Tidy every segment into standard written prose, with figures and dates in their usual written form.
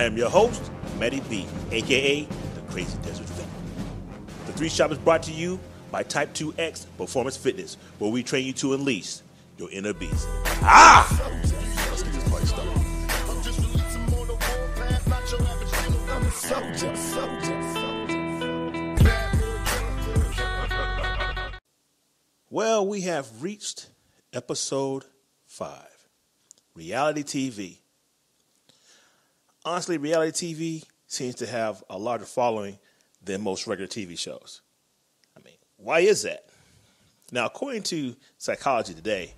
am your host, Matty B, a.k.a. the Crazy Desert Vet. The Three Shop is brought to you by Type 2X Performance Fitness, where we train you to unleash your inner beast. Let's get this party started. Well, we have reached episode 5, reality TV. Honestly, reality TV seems to have a larger following than most regular TV shows. I mean, why is that? Now, according to Psychology Today,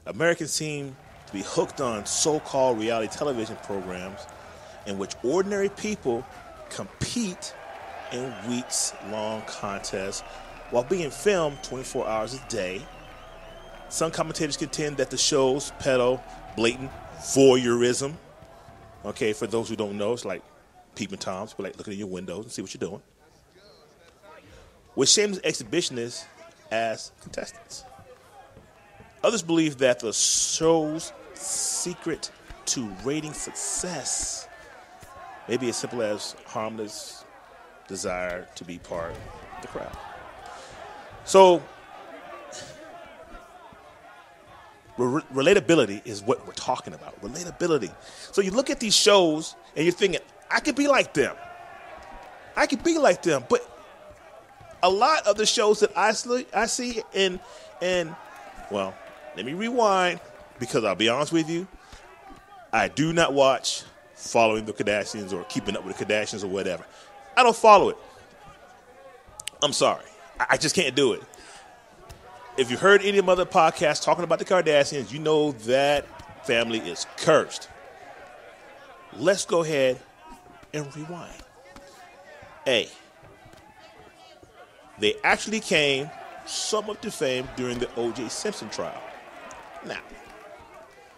Americans seem to be hooked on so-called reality television programs in which ordinary people compete in weeks-long contests while being filmed 24 hours a day. Some commentators contend that the shows peddle blatant voyeurism. Okay, for those who don't know, it's like peeping toms, but like looking in your windows and see what you're doing. With shameless exhibitionists as contestants. Others believe that the show's secret to rating success may be as simple as harmless desire to be part of the crowd. So, relatability is what we're talking about. Relatability. So you look at these shows and you're thinking, I could be like them. I could be like them. But a lot of the shows that I see and well, let me rewind, because I'll be honest with you, I do not watch Following the Kardashians or Keeping Up with the Kardashians or whatever. I don't follow it. I'm sorry. I just can't do it. If you heard any of my other podcasts talking about the Kardashians, you know that family is cursed. Let's go ahead and rewind. A, they actually came somewhat to fame during the O.J. Simpson trial. Now,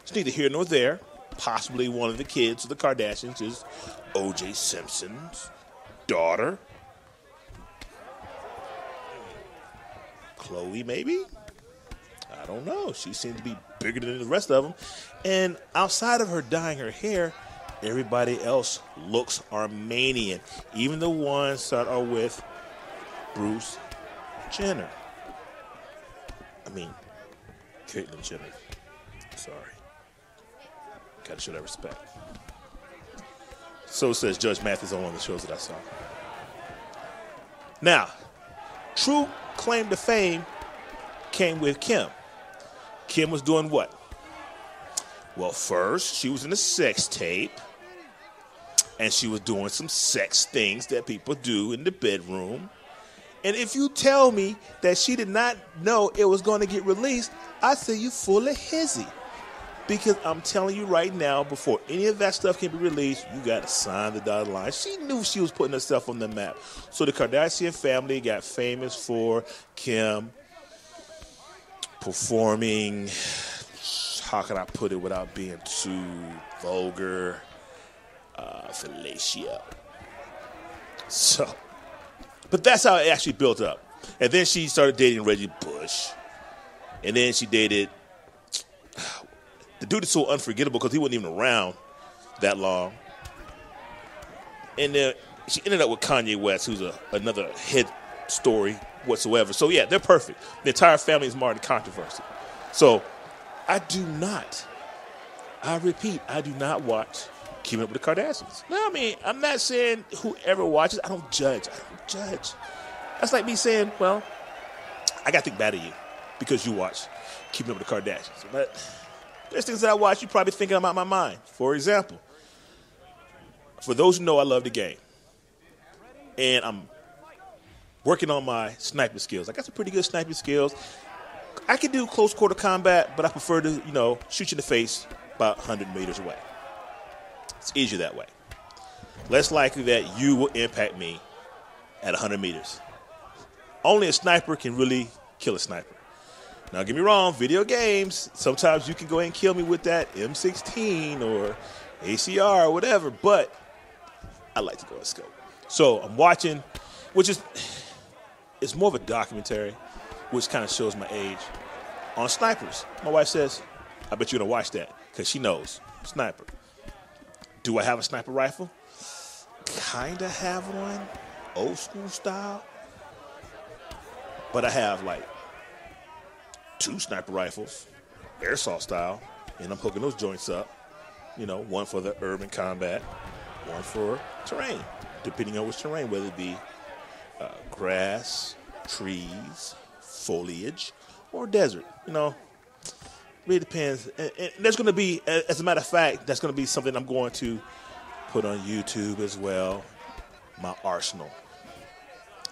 it's neither here nor there. Possibly one of the kids of the Kardashians is O.J. Simpson's daughter. Chloe, maybe? I don't know. She seems to be bigger than the rest of them. And outside of her dyeing her hair, everybody else looks Armenian. Even the ones that are with Bruce Jenner. I mean, Caitlyn Jenner. Sorry. Gotta show that respect. So says Judge Mathis on one of the shows that I saw. Now, true claim to fame came with Kim. Kim was doing what? Well, first, she was in a sex tape, and she was doing some sex things that people do in the bedroom. And if you tell me that she did not know it was going to get released, I say you full of hizzy. Because I'm telling you right now, before any of that stuff can be released, you got to sign the dotted line. She knew she was putting herself on the map. So the Kardashian family got famous for Kim performing, how can I put it without being too vulgar, fellatio. So, but that's how it actually built up. And then she started dating Reggie Bush. And then she dated... The dude is so unforgettable because he wasn't even around that long. And then she ended up with Kanye West, who's another hit story whatsoever. So, yeah, they're perfect. The entire family is marred in controversy. So, I repeat, I do not watch Keeping Up with the Kardashians. No, I mean, I'm not saying whoever watches, I don't judge. That's like me saying, well, I got to think bad of you because you watch Keeping Up with the Kardashians. But... there's things that I watch, you're probably thinking I'm out of my mind. For example, for those who know, I love the game. And I'm working on my sniping skills. I got some pretty good sniping skills. I can do close quarter combat, but I prefer to, shoot you in the face about 100 meters away. It's easier that way. Less likely that you will impact me at 100 meters. Only a sniper can really kill a sniper. Now, don't get me wrong, video games, sometimes you can go ahead and kill me with that M16 or ACR or whatever, but I like to go and scope. So I'm watching, it's more of a documentary, which kind of shows my age, on snipers. My wife says, I bet you're going to watch that because she knows, sniper. Do I have a sniper rifle? Kind of have one, old school style. But I have like 2 sniper rifles, airsoft style, and I'm hooking those joints up. You know, one for the urban combat, one for terrain, depending on which terrain, whether it be grass, trees, foliage, or desert. You know, really depends. And there's going to be, as a matter of fact, that's going to be something I'm going to put on YouTube as well, my arsenal.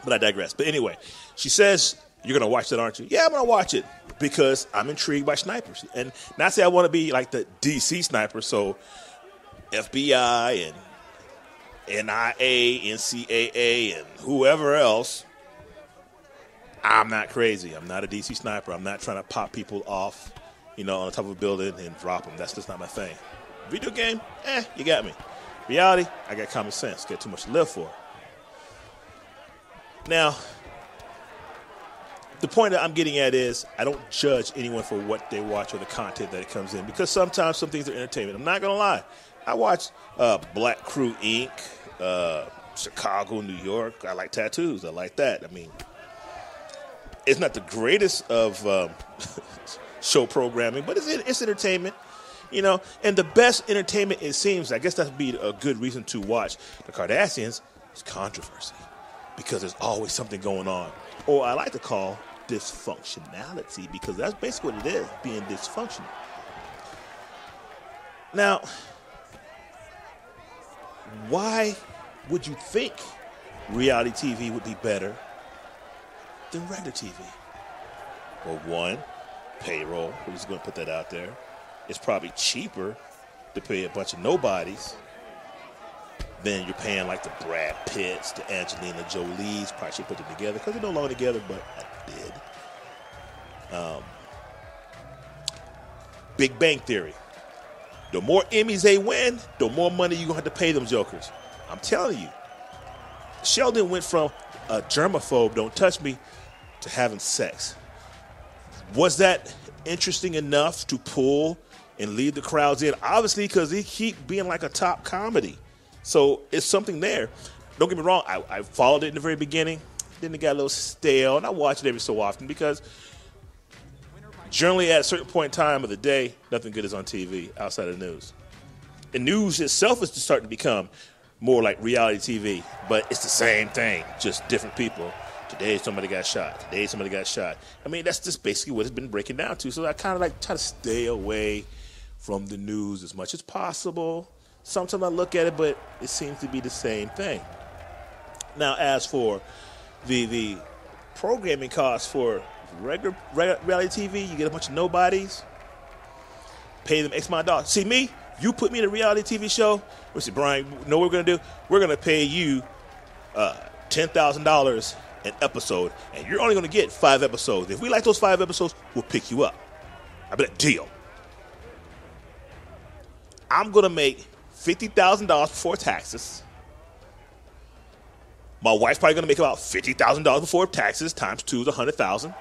But I digress. But anyway, she says, you're going to watch that, aren't you? Yeah, I'm going to watch it because I'm intrigued by snipers. And not say I want to be like the DC sniper, so FBI and NIA, NCAA, and whoever else, I'm not crazy. I'm not a DC sniper. I'm not trying to pop people off, you know, on the top of a building and drop them. That's just not my thing. Video game, you got me. Reality, I got common sense. Got too much to live for. Now, the point that I'm getting at is I don't judge anyone for what they watch or the content that it comes in, because sometimes some things are entertainment. I'm not going to lie. I watch Black Crew Inc., Chicago, New York. I like tattoos. I like that. I mean, it's not the greatest of show programming, but it's entertainment. You know, and the best entertainment, it seems, I guess that would be a good reason to watch the Kardashians, is controversy. Because there's always something going on. Or I like to call dysfunctionality, because that's basically what it is, being dysfunctional. Now, why would you think reality TV would be better than regular TV? Well, one, payroll. We're just going to put that out there. It's probably cheaper to pay a bunch of nobodies than you're paying like the Brad Pitts, the Angelina Jolies. Probably should put them together because they're no longer together, but I did. Big Bang Theory. The more Emmys they win, the more money you're going to have to pay them jokers. I'm telling you. Sheldon went from a germaphobe, don't touch me, to having sex. Was that interesting enough to pull and lead the crowds in? Obviously, because he keep being like a top comedy. So it's something there. Don't get me wrong. I followed it in the very beginning. Then it got a little stale, and I watch it every so often because generally at a certain point in time of the day, nothing good is on TV outside of the news. And news itself is starting to become more like reality TV, but it's the same thing, just different people. Today somebody got shot. Today somebody got shot. I mean, that's just basically what it's been breaking down to. So I kind of like try to stay away from the news as much as possible. Sometimes I look at it, but it seems to be the same thing. Now, as for the programming costs for regular reality TV, you get a bunch of nobodies, pay them X amount of dollars. See me, you put me in a reality TV show, we say, Brian, you know what we're going to do? We're going to pay you $10,000 an episode, and you're only going to get 5 episodes. If we like those 5 episodes, we'll pick you up. I bet, deal. I'm going to make $50,000 before taxes. My wife's probably going to make about $50,000 before taxes, times 2 is $100,000.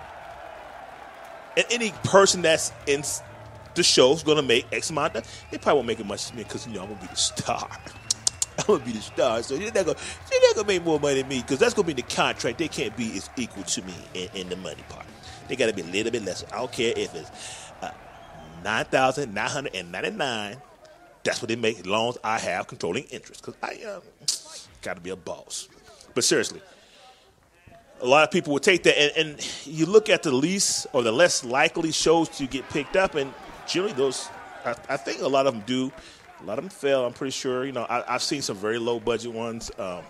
And any person that's in the show is going to make X amount. They probably won't make it much because, you know, I'm going to be the star. I'm going to be the star. So they're not going to make more money than me because that's going to be the contract. They can't be as equal to me in the money part. They got to be a little bit less. I don't care if it's $9,999. That's what they make as long as I have controlling interest because I got to be a boss. But seriously, a lot of people would take that, and you look at the least or the less likely shows to get picked up, and generally those, I think a lot of them do. A lot of them fail, I'm pretty sure. You know, I've seen some very low-budget ones. And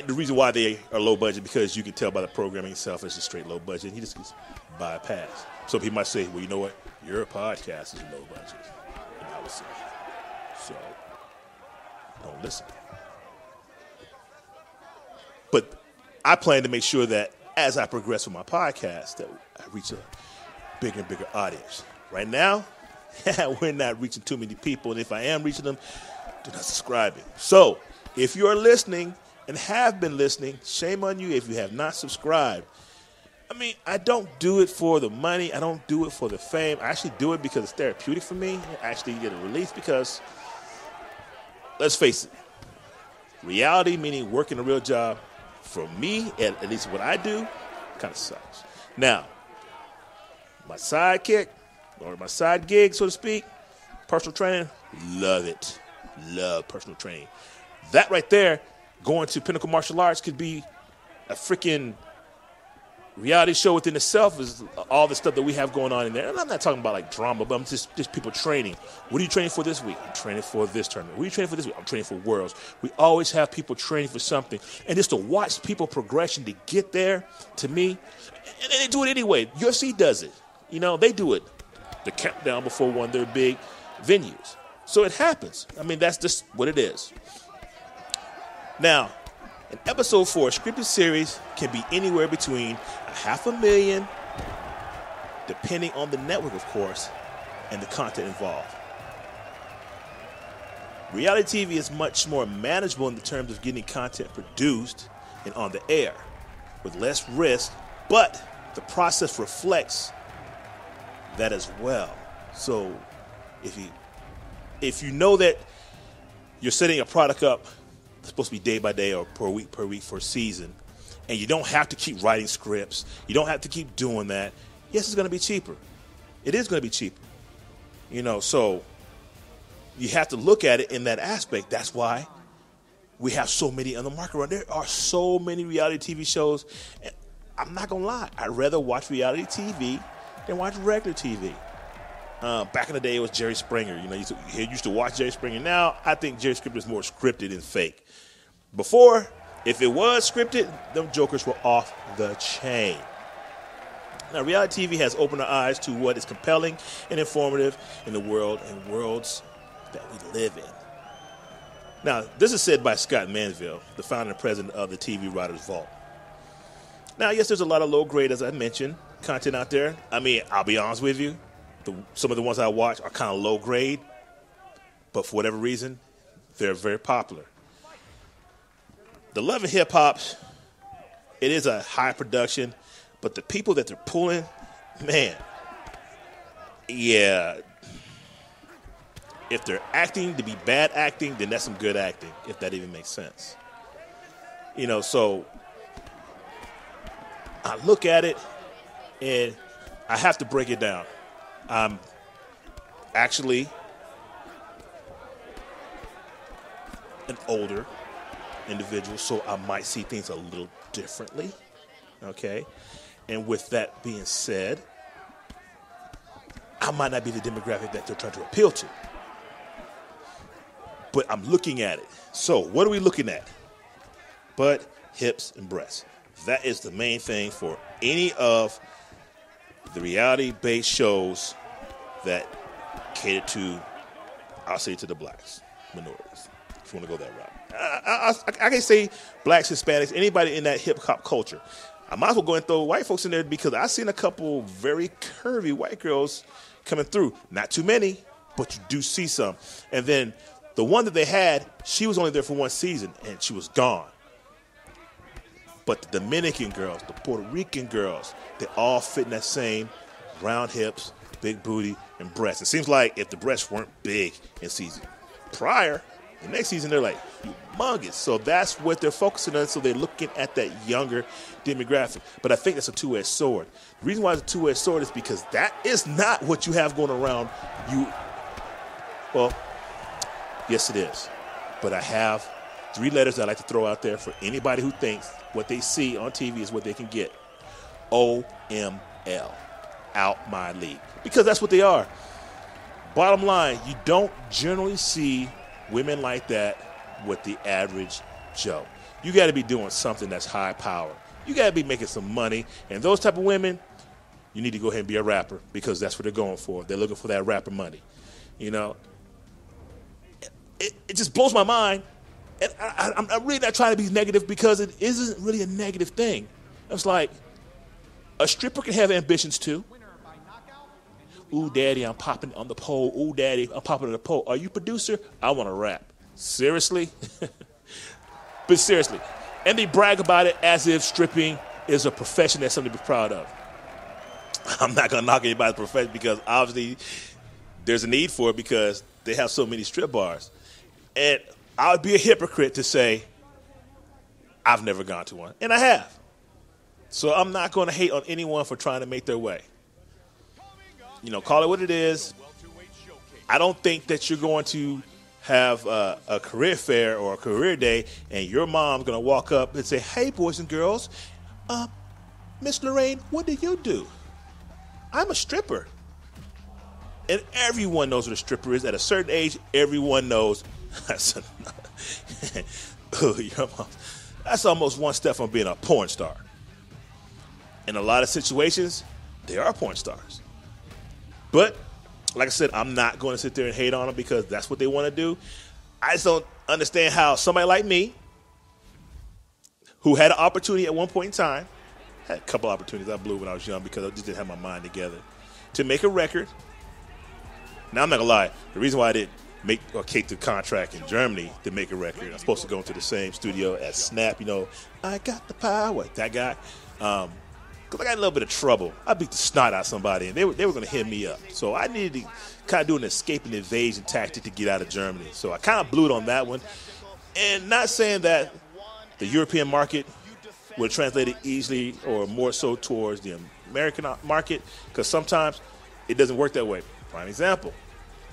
the reason why they are low-budget, because you can tell by the programming itself, it's just straight low-budget. He just gets bypassed. So people might say, well, you know what? Your podcast is low-budget. And I would say, so don't listen. But I plan to make sure that as I progress with my podcast, that I reach a bigger and bigger audience. Right now, we're not reaching too many people, and if I am reaching them, they're not subscribing. So if you're listening and have been listening, shame on you if you have not subscribed. I mean, I don't do it for the money. I don't do it for the fame. I actually do it because it's therapeutic for me. I actually get a release because, let's face it, reality, meaning working a real job, for me, at least what I do, kind of sucks. Now, my sidekick, or my side gig, so to speak, personal training, love it. Love personal training. That right there, going to Pinnacle Martial Arts could be a freaking reality show within itself. Is all the stuff that we have going on in there. And I'm not talking about like drama, but I'm just people training. What are you training for this week? I'm training for this tournament. What are you training for this week? I'm training for Worlds. We always have people training for something. And just to watch people progression to get there, to me, and they do it anyway. UFC does it. You know, they do it. The countdown before one of their big venues. So it happens. I mean, that's just what it is. Now, an episode for a scripted series can be anywhere between $500,000, depending on the network, of course, and the content involved. Reality TV is much more manageable in the terms of getting content produced and on the air, with less risk, but the process reflects that as well. So if you know that you're setting a product up, it's supposed to be day by day or per week for a season, and you don't have to keep writing scripts, you don't have to keep doing that, yes, it's going to be cheaper. It is going to be cheaper. You know, so you have to look at it in that aspect. That's why we have so many on the market right. There are so many reality TV shows, and I'm not going to lie, I'd rather watch reality TV than watch regular TV. Back in the day, it was Jerry Springer. You know, you used to watch Jerry Springer. Now, I think Jerry Springer is more scripted than fake. Before, if it was scripted, them jokers were off the chain. Now, reality TV has opened our eyes to what is compelling and informative in the world and worlds that we live in. Now, this is said by Scott Manville, the founder and president of the TV Writers Vault. Now, yes, there's a lot of low-grade, as I mentioned, content out there. I mean, I'll be honest with you. Some of the ones I watch are kind of low grade, but for whatever reason, they're very popular. The Love and Hip Hop, it is a high production, but the people that they're pulling, man, yeah. If they're acting to be bad acting, then that's some good acting, if that even makes sense. You know, so I look at it, and I have to break it down. I'm actually an older individual, so I might see things a little differently, okay? And with that being said, I might not be the demographic that they're trying to appeal to. But I'm looking at it. So what are we looking at? Butt, hips, and breasts. That is the main thing for any of the reality-based shows that cater to, I'll say, to the blacks, minorities, if you want to go that route. I can say blacks, Hispanics, anybody in that hip-hop culture. I might as well go and throw white folks in there because I've seen a couple very curvy white girls coming through. Not too many, but you do see some. And then the one that they had, she was only there for one season, and she was gone. But the Dominican girls, the Puerto Rican girls, they all fit in that same round hips, big booty, and breasts. It seems like if the breasts weren't big in season prior, the next season they're like humongous. So that's what they're focusing on. So they're looking at that younger demographic. But I think that's a two-edged sword. The reason why it's a two-edged sword is because that is not what you have going around you. Well, yes, it is. But I have 3 letters I like to throw out there for anybody who thinks what they see on TV is what they can get. OML. Out my league. Because that's what they are. Bottom line, you don't generally see women like that with the average Joe. You got to be doing something that's high power. You got to be making some money. And those type of women, you need to go ahead and be a rapper because that's what they're going for. They're looking for that rapper money. You know, it just blows my mind. And I'm really not trying to be negative because it isn't really a negative thing. It's like a stripper can have ambitions too. Ooh, daddy, I'm popping on the pole. Ooh, daddy, I'm popping on the pole. Are you producer? I want to rap. Seriously? But seriously. And they brag about it as if stripping is a profession that's something to be proud of. I'm not going to knock anybody's profession because obviously there's a need for it because they have so many strip bars. And I would be a hypocrite to say I've never gone to one. And I have. So I'm not going to hate on anyone for trying to make their way. You know, call it what it is. I don't think that you're going to have a career fair or a career day and your mom's going to walk up and say, hey, boys and girls, Miss Lorraine, what do you do? I'm a stripper. And everyone knows what a stripper is. At a certain age, everyone knows. That's almost one step from being a porn star. In a lot of situations, they are porn stars. But, like I said, I'm not going to sit there and hate on them because that's what they want to do. I just don't understand how somebody like me, who had an opportunity at one point in time, had a couple opportunities I blew when I was young because I just didn't have my mind together, to make a record. Now, I'm not going to lie. The reason why I didn't take the contract in Germany to make a record, I'm supposed to go into the same studio as Snap, you know, I got the power, that guy. Because I got a little bit of trouble. I beat the snot out of somebody, and they were going to hit me up. So I needed to kind of do an escape and evasion tactic to get out of Germany. So I kind of blew it on that one. And not saying that the European market would have translated easily or more so towards the American market, because sometimes it doesn't work that way. Prime example,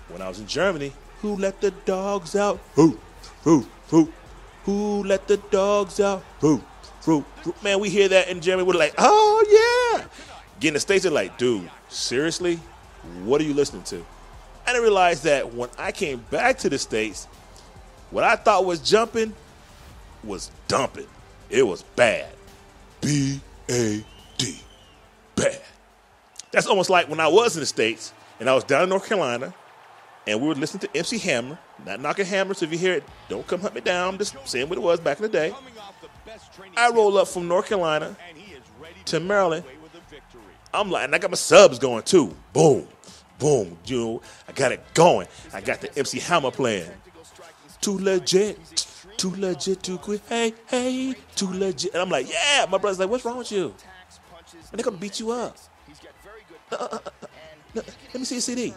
when I was in Germany, who let the dogs out? Who? Who let the dogs out? Who? Man, we hear that in Germany. We're like, oh, yeah. Get in the States, they're like, dude, seriously? What are you listening to? I didn't realize that when I came back to the States, what I thought was jumping was dumping. It was bad. B-A-D. Bad. That's almost like when I was in the States and I was down in North Carolina and we were listening to MC Hammer. Not knocking Hammer, so if you hear it, don't come hunt me down. I'm just saying what it was back in the day. I roll up from North Carolina to Maryland. I'm like, and I got my subs going too. Boom, boom, you know, I got it going. I got the MC Hammer playing. Too legit, too quick. Hey, too legit. And I'm like, yeah. My brother's like, what's wrong with you? And they're gonna beat you up. Let me see your CD.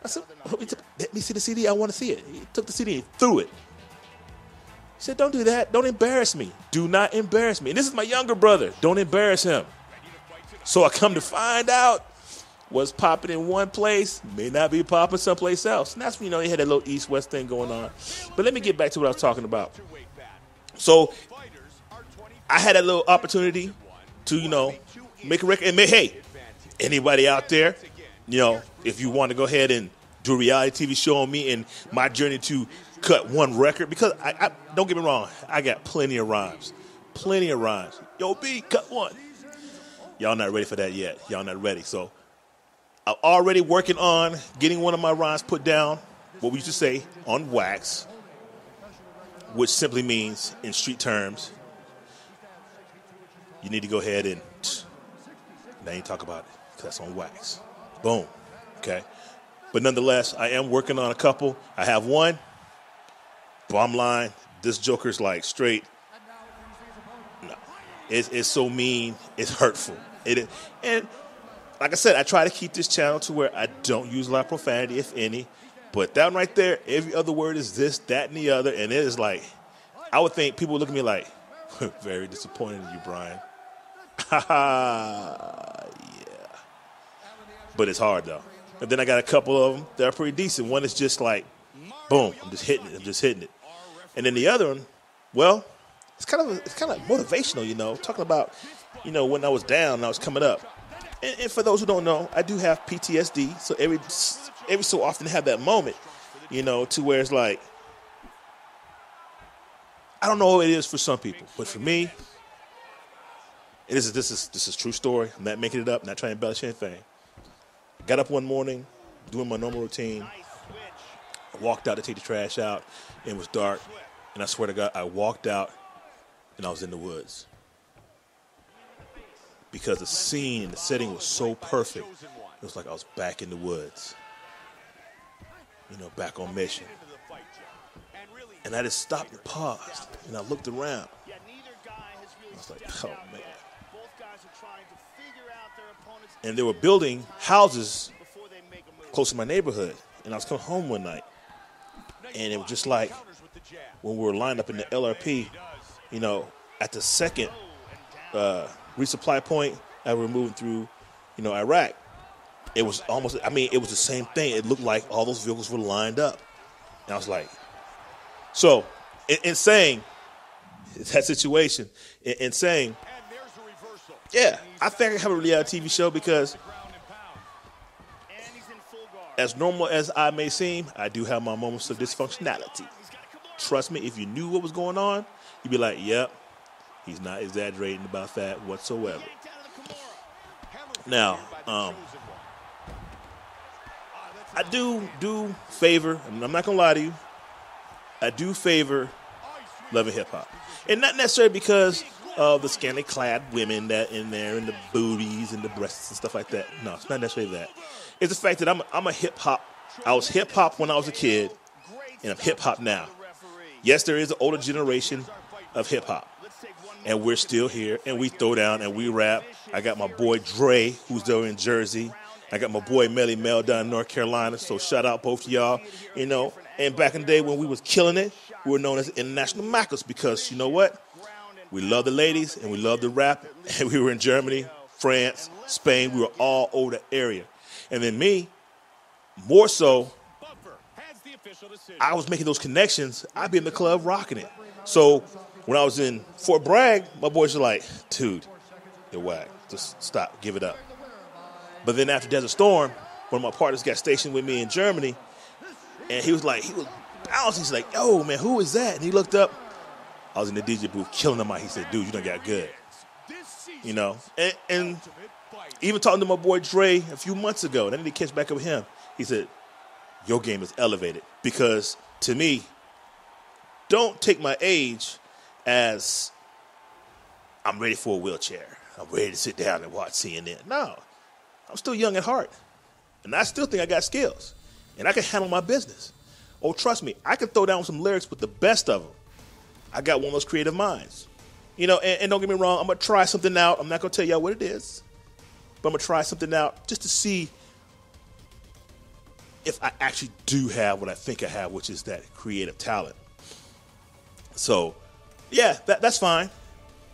I said, let me see the CD. I want to see it. He took the CD and threw it. He said, don't do that. Don't embarrass me. Do not embarrass me. And this is my younger brother. Don't embarrass him. So I come to find out what's popping in one place may not be popping someplace else. And that's when, you know, they had a little east-west thing going on. But let me get back to what I was talking about. So I had a little opportunity to, you know, make a record. And hey, anybody out there, you know, if you want to go ahead and do a reality TV show on me and my journey to cut one record, because I don't get me wrong, I got plenty of rhymes. Yo, B, cut one. Y'all not ready for that yet. Y'all not ready. So I'm already working on getting one of my rhymes put down, what we used to say, on wax, which simply means, in street terms, you need to go ahead and now you talk about it, because that's on wax. Boom. Okay. But nonetheless, I am working on a couple. I have one. Bottom line, this Joker's like straight. No. It's so mean. It's hurtful. And like I said, I try to keep this channel to where I don't use a lot of profanity, if any. But that one right there, every other word is this, that, and the other. And it is like, I would think people look at me like, very disappointed in you, Brian. Yeah. But it's hard, though. And then I got a couple of them that are pretty decent. One is just like, boom, I'm just hitting it. And then the other one, well, it's kind of motivational, you know, talking about, you know, when I was down and I was coming up. And for those who don't know, I do have PTSD. So every so often I have that moment, you know, to where it's like, I don't know what it is for some people, but for me, this is true story. I'm not making it up, not trying to embellish anything. I got up one morning, doing my normal routine. I walked out to take the trash out. It was dark. And I swear to God, I walked out and I was in the woods. Because the scene and the setting was so perfect. It was like I was back in the woods. You know, back on mission. And I just stopped and paused. And I looked around. I was like, oh, man. And they were building houses close to my neighborhood. And I was coming home one night, and it was just like when we were lined up in the LRP, you know, at the second resupply point that we were moving through, you know, Iraq. It was almost, I mean, it was the same thing. It looked like all those vehicles were lined up. And I was like, so in saying that situation, in saying, yeah, I think I have a reality TV show because as normal as I may seem, I do have my moments of dysfunctionality. Trust me, if you knew what was going on, you'd be like, yep, he's not exaggerating about that whatsoever. Now, I do favor, I'm not going to lie to you, I do favor loving hip-hop. And not necessarily because of the scantily clad women that in there and the booties and the breasts and stuff like that. No, it's not necessarily that. It's the fact that I'm a hip-hop. I was hip-hop when I was a kid, and I'm hip-hop now. Yes, there is an older generation of hip-hop, and we're still here, and we throw down and we rap. I got my boy Dre, who's there in Jersey. I got my boy Melly Mel down in North Carolina, so shout out both of y'all. You know, and back in the day when we was killing it, we were known as international Mackers because, you know what? We love the ladies, and we love the rap, and we were in Germany, France, Spain. We were all over the area. And then me, more so, I was making those connections. I'd be in the club rocking it. So when I was in Fort Bragg, my boys were like, dude, you're whack. Just stop. Give it up. But then after Desert Storm, one of my partners got stationed with me in Germany, and he was bouncing. He's like, yo, man, who is that? And he looked up. I was in the DJ booth killing him out. He said, dude, you done got good. You know? And even talking to my boy Dre a few months ago, and I need to catch back up with him. He said, your game is elevated. Because to me, don't take my age as I'm ready for a wheelchair. I'm ready to sit down and watch CNN. No, I'm still young at heart. And I still think I got skills. And I can handle my business. Oh, trust me, I can throw down some lyrics with the best of them. I got one of those creative minds. You know, and don't get me wrong, I'm going to try something out. I'm not going to tell y'all what it is. But I'm going to try something out just to see if I actually do have what I think I have, which is that creative talent. So, yeah, that's fine.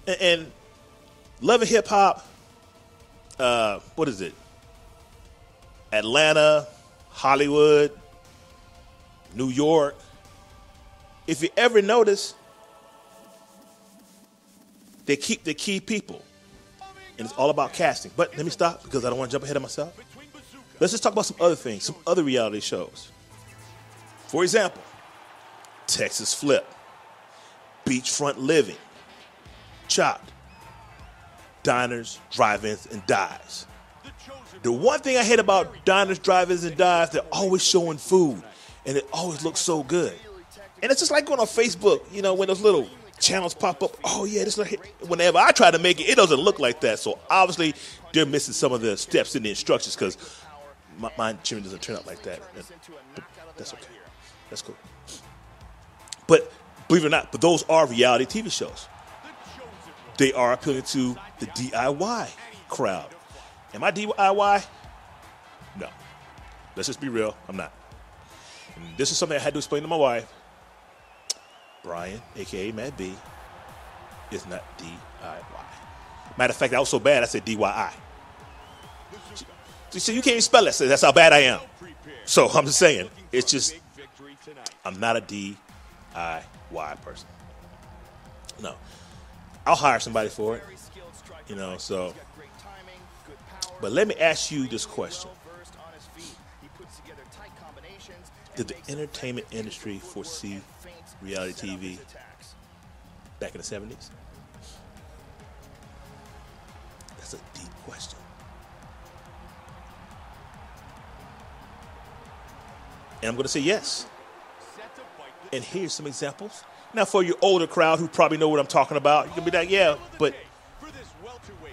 And loving hip-hop, what is it? Atlanta, Hollywood, New York. If you ever notice, they keep the key people. And it's all about casting. But let me stop because I don't want to jump ahead of myself. Let's just talk about some other things, some other reality shows. For example, Texas Flip, Beachfront Living, Chopped, Diners, Drive-Ins, and Dives. The one thing I hate about Diners, Drive-Ins, and Dives, they're always showing food, and it always looks so good. And it's just like going on Facebook, you know, when those little channels pop up. Oh, yeah, this whenever I try to make it, it doesn't look like that. So obviously, they're missing some of the steps in the instructions because my chimney doesn't turn out like that. But that's okay. That's cool. But believe it or not, but those are reality TV shows. They are appealing to the DIY crowd. Am I DIY? No. Let's just be real. I'm not. And this is something I had to explain to my wife. Brian, a.k.a. Matt B, is not DIY. Matter of fact, I was so bad, I said DYI. She said, you can't even spell it. I said, that's how bad I am. So I'm just saying, it's just, I'm not a DIY person. No. I'll hire somebody for it. You know, so. But let me ask you this question. Did the entertainment industry foresee reality TV back in the 70s? That's a deep question. And I'm going to say yes. And here's some examples. Now, for your older crowd who probably know what I'm talking about, you can be like, yeah, but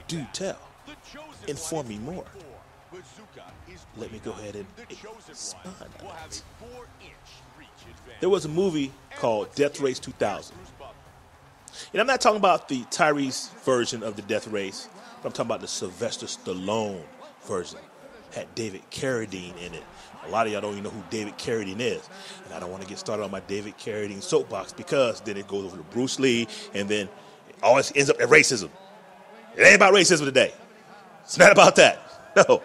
do tell. Inform me more. Let me go ahead and expand on it. There was a movie called Death Race 2000. And I'm not talking about the Tyrese version of the Death Race, but I'm talking about the Sylvester Stallone version had David Carradine in it. A lot of y'all don't even know who David Carradine is. And I don't want to get started on my David Carradine soapbox because then it goes over to Bruce Lee and then it always ends up at racism. It ain't about racism today. It's not about that. No.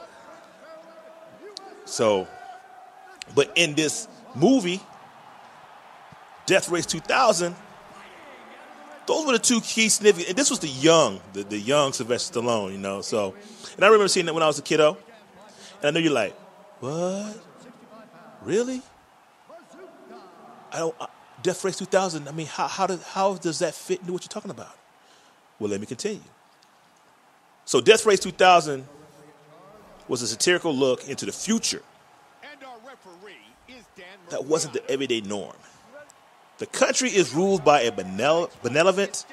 So, but in this movie, Death Race 2000, those were the two key significant. And this was the young Sylvester Stallone, you know. So, and I remember seeing that when I was a kiddo. And I know you're like, what? Really? Death Race 2000. I mean, how does that fit into what you're talking about? Well, let me continue. So, Death Race 2000 was a satirical look into the future that wasn't the everyday norm. The country is ruled by a benevolent,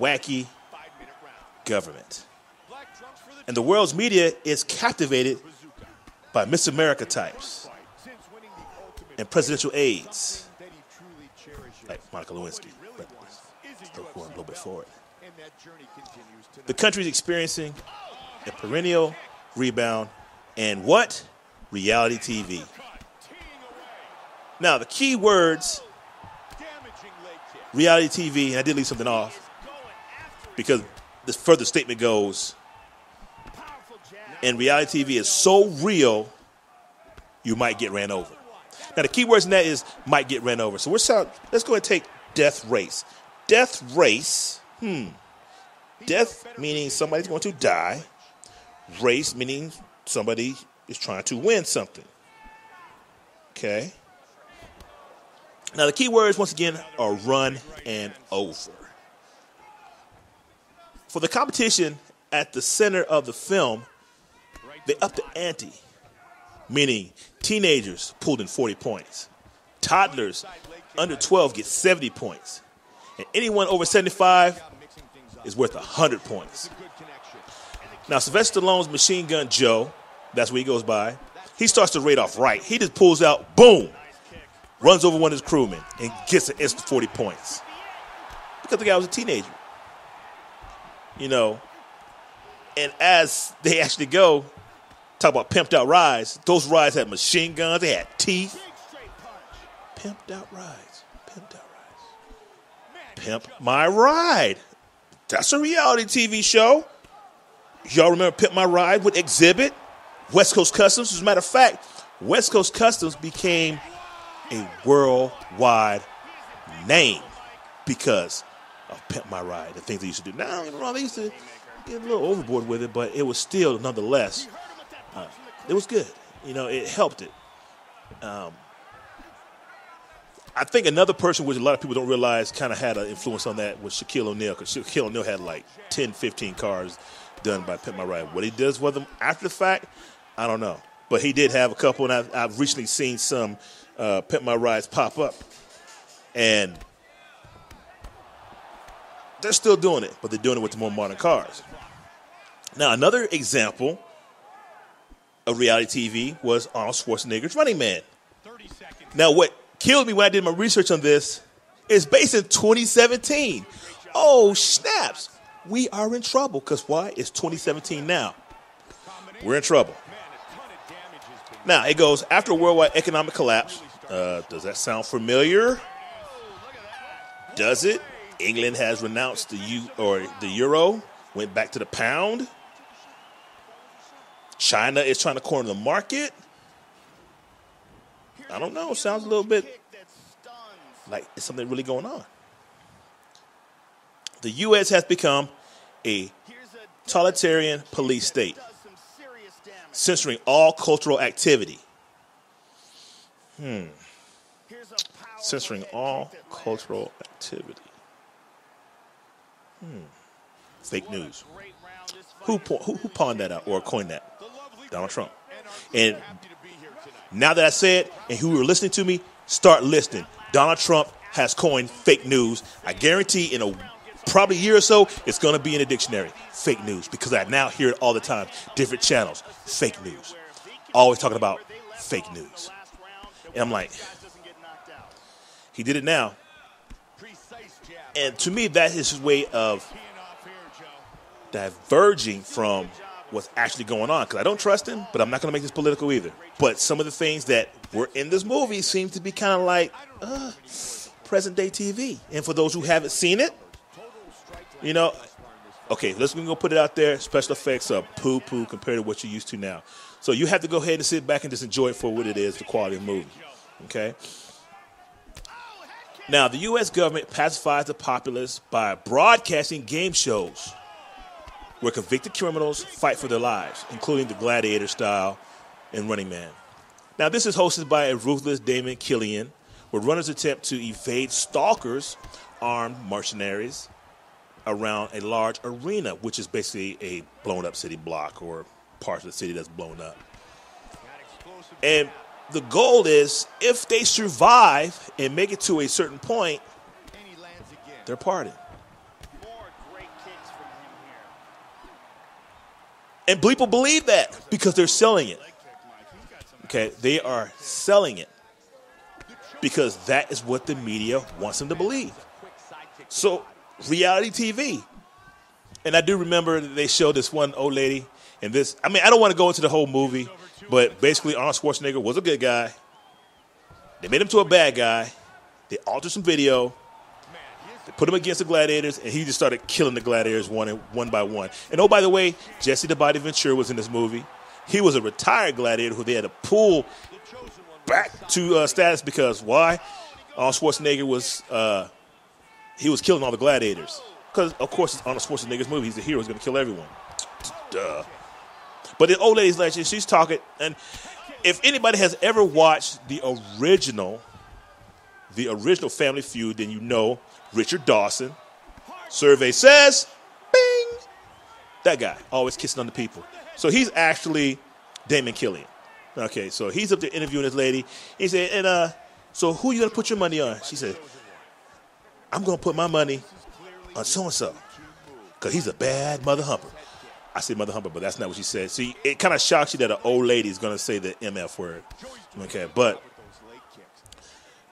wacky government. And the world's media is captivated by Miss America types and presidential aides, like Monica Lewinsky, but still going a little bit forward. The country is experiencing a perennial rebound and what? Reality TV. Now, the key words, reality TV, and I did leave something off because this further statement goes, and reality TV is so real, you might get ran over. Now, the key words in that is might get ran over. So let's go ahead and take Death Race. Death Race, Death meaning somebody's going to die. Race meaning somebody is trying to win something. Okay? Now, the key words, once again, are run and over. For the competition at the center of the film, they upped the ante, meaning teenagers pulled in 40 points. Toddlers under 12 get 70 points. And anyone over 75 is worth 100 points. Now, Sylvester Stallone's Machine Gun Joe, that's what he goes by, he starts to rate off right. He just pulls out, boom, runs over one of his crewmen and gets an instant 40 points. Because the guy was a teenager. You know, and as they actually go, talk about pimped out rides, those rides had machine guns, they had teeth. Pimped out rides. Pimped out rides. Pimp My Ride. That's a reality TV show. Y'all remember Pimp My Ride with Exhibit? West Coast Customs. As a matter of fact, West Coast Customs became a worldwide name because of Pimp My Ride, the things they used to do. Now, they used to get a little overboard with it, but it was still, nonetheless, it was good. You know, it helped it. I think another person, which a lot of people don't realize, kind of had an influence on that was Shaquille O'Neal, because Shaquille O'Neal had like 10, 15 cars done by Pimp My Ride. What he does with them after the fact, I don't know. But he did have a couple, and I've recently seen some Pimp My Rides pop up. And they're still doing it, but they're doing it with the more modern cars. Now, another example of reality TV was Arnold Schwarzenegger's Running Man. Now, what killed me when I did my research on this is based in 2017. Oh, snaps. We are in trouble. Because why? It's 2017 now. We're in trouble. Now, it goes, after a worldwide economic collapse. Does that sound familiar? Does it? England has renounced the euro, went back to the pound. China is trying to corner the market. I don't know. Sounds a little bit like it's something really going on. The U.S. has become a totalitarian police state, censoring all cultural activity. Censoring all cultural activity. Fake news. Who pawned that out or coined that? Donald Trump. And now that I said, and who are listening to me, start listening. Donald Trump has coined fake news. I guarantee in a probably year or so, it's going to be in a dictionary. Fake news. Because I now hear it all the time. Different channels. Fake news. Always talking about fake news. And I'm like, he did it now. And to me, that is his way of diverging from what's actually going on, because I don't trust him, but I'm not going to make this political either. But some of the things that were in this movie seem to be kind of like present-day TV. And for those who haven't seen it, you know, okay, let's go put it out there. Special effects are poo-poo compared to what you're used to now. So you have to go ahead and sit back and just enjoy it for what it is, the quality of the movie. Okay? Now, the U.S. government pacifies the populace by broadcasting game shows where convicted criminals fight for their lives, including the Gladiator style and Running Man. Now, this is hosted by a ruthless Damon Killian, where runners attempt to evade stalkers, armed mercenaries, around a large arena, which is basically a blown-up city block or part of the city that's blown up. And the goal is, if they survive and make it to a certain point, they're partying. And people believe that because they're selling it. Okay, they are selling it because that is what the media wants them to believe. So, reality TV. And I do remember that they showed this one old lady and this. I mean, I don't want to go into the whole movie, but basically Arnold Schwarzenegger was a good guy. They made him to a bad guy. They altered some video. They put him against the gladiators, and he just started killing the gladiators one by one. And oh, by the way, Jesse the Body Ventura was in this movie. He was a retired gladiator who they had to pull back to status because why? Arnold Schwarzenegger was he was killing all the gladiators. Because, of course, it's Arnold Schwarzenegger's movie. He's the hero. He's going to kill everyone. Duh. But the old lady's like, she's talking. And if anybody has ever watched the original Family Feud, then you know Richard Dawson. Survey says, bing, that guy, always kissing on the people. So he's actually Damon Killian. Okay, so he's up there interviewing this lady. He said, and so who you going to put your money on? She said, I'm going to put my money on so-and-so because he's a bad mother humper. I say mother humper, but that's not what she said. See, it kind of shocks you that an old lady is going to say the MF word. Okay, but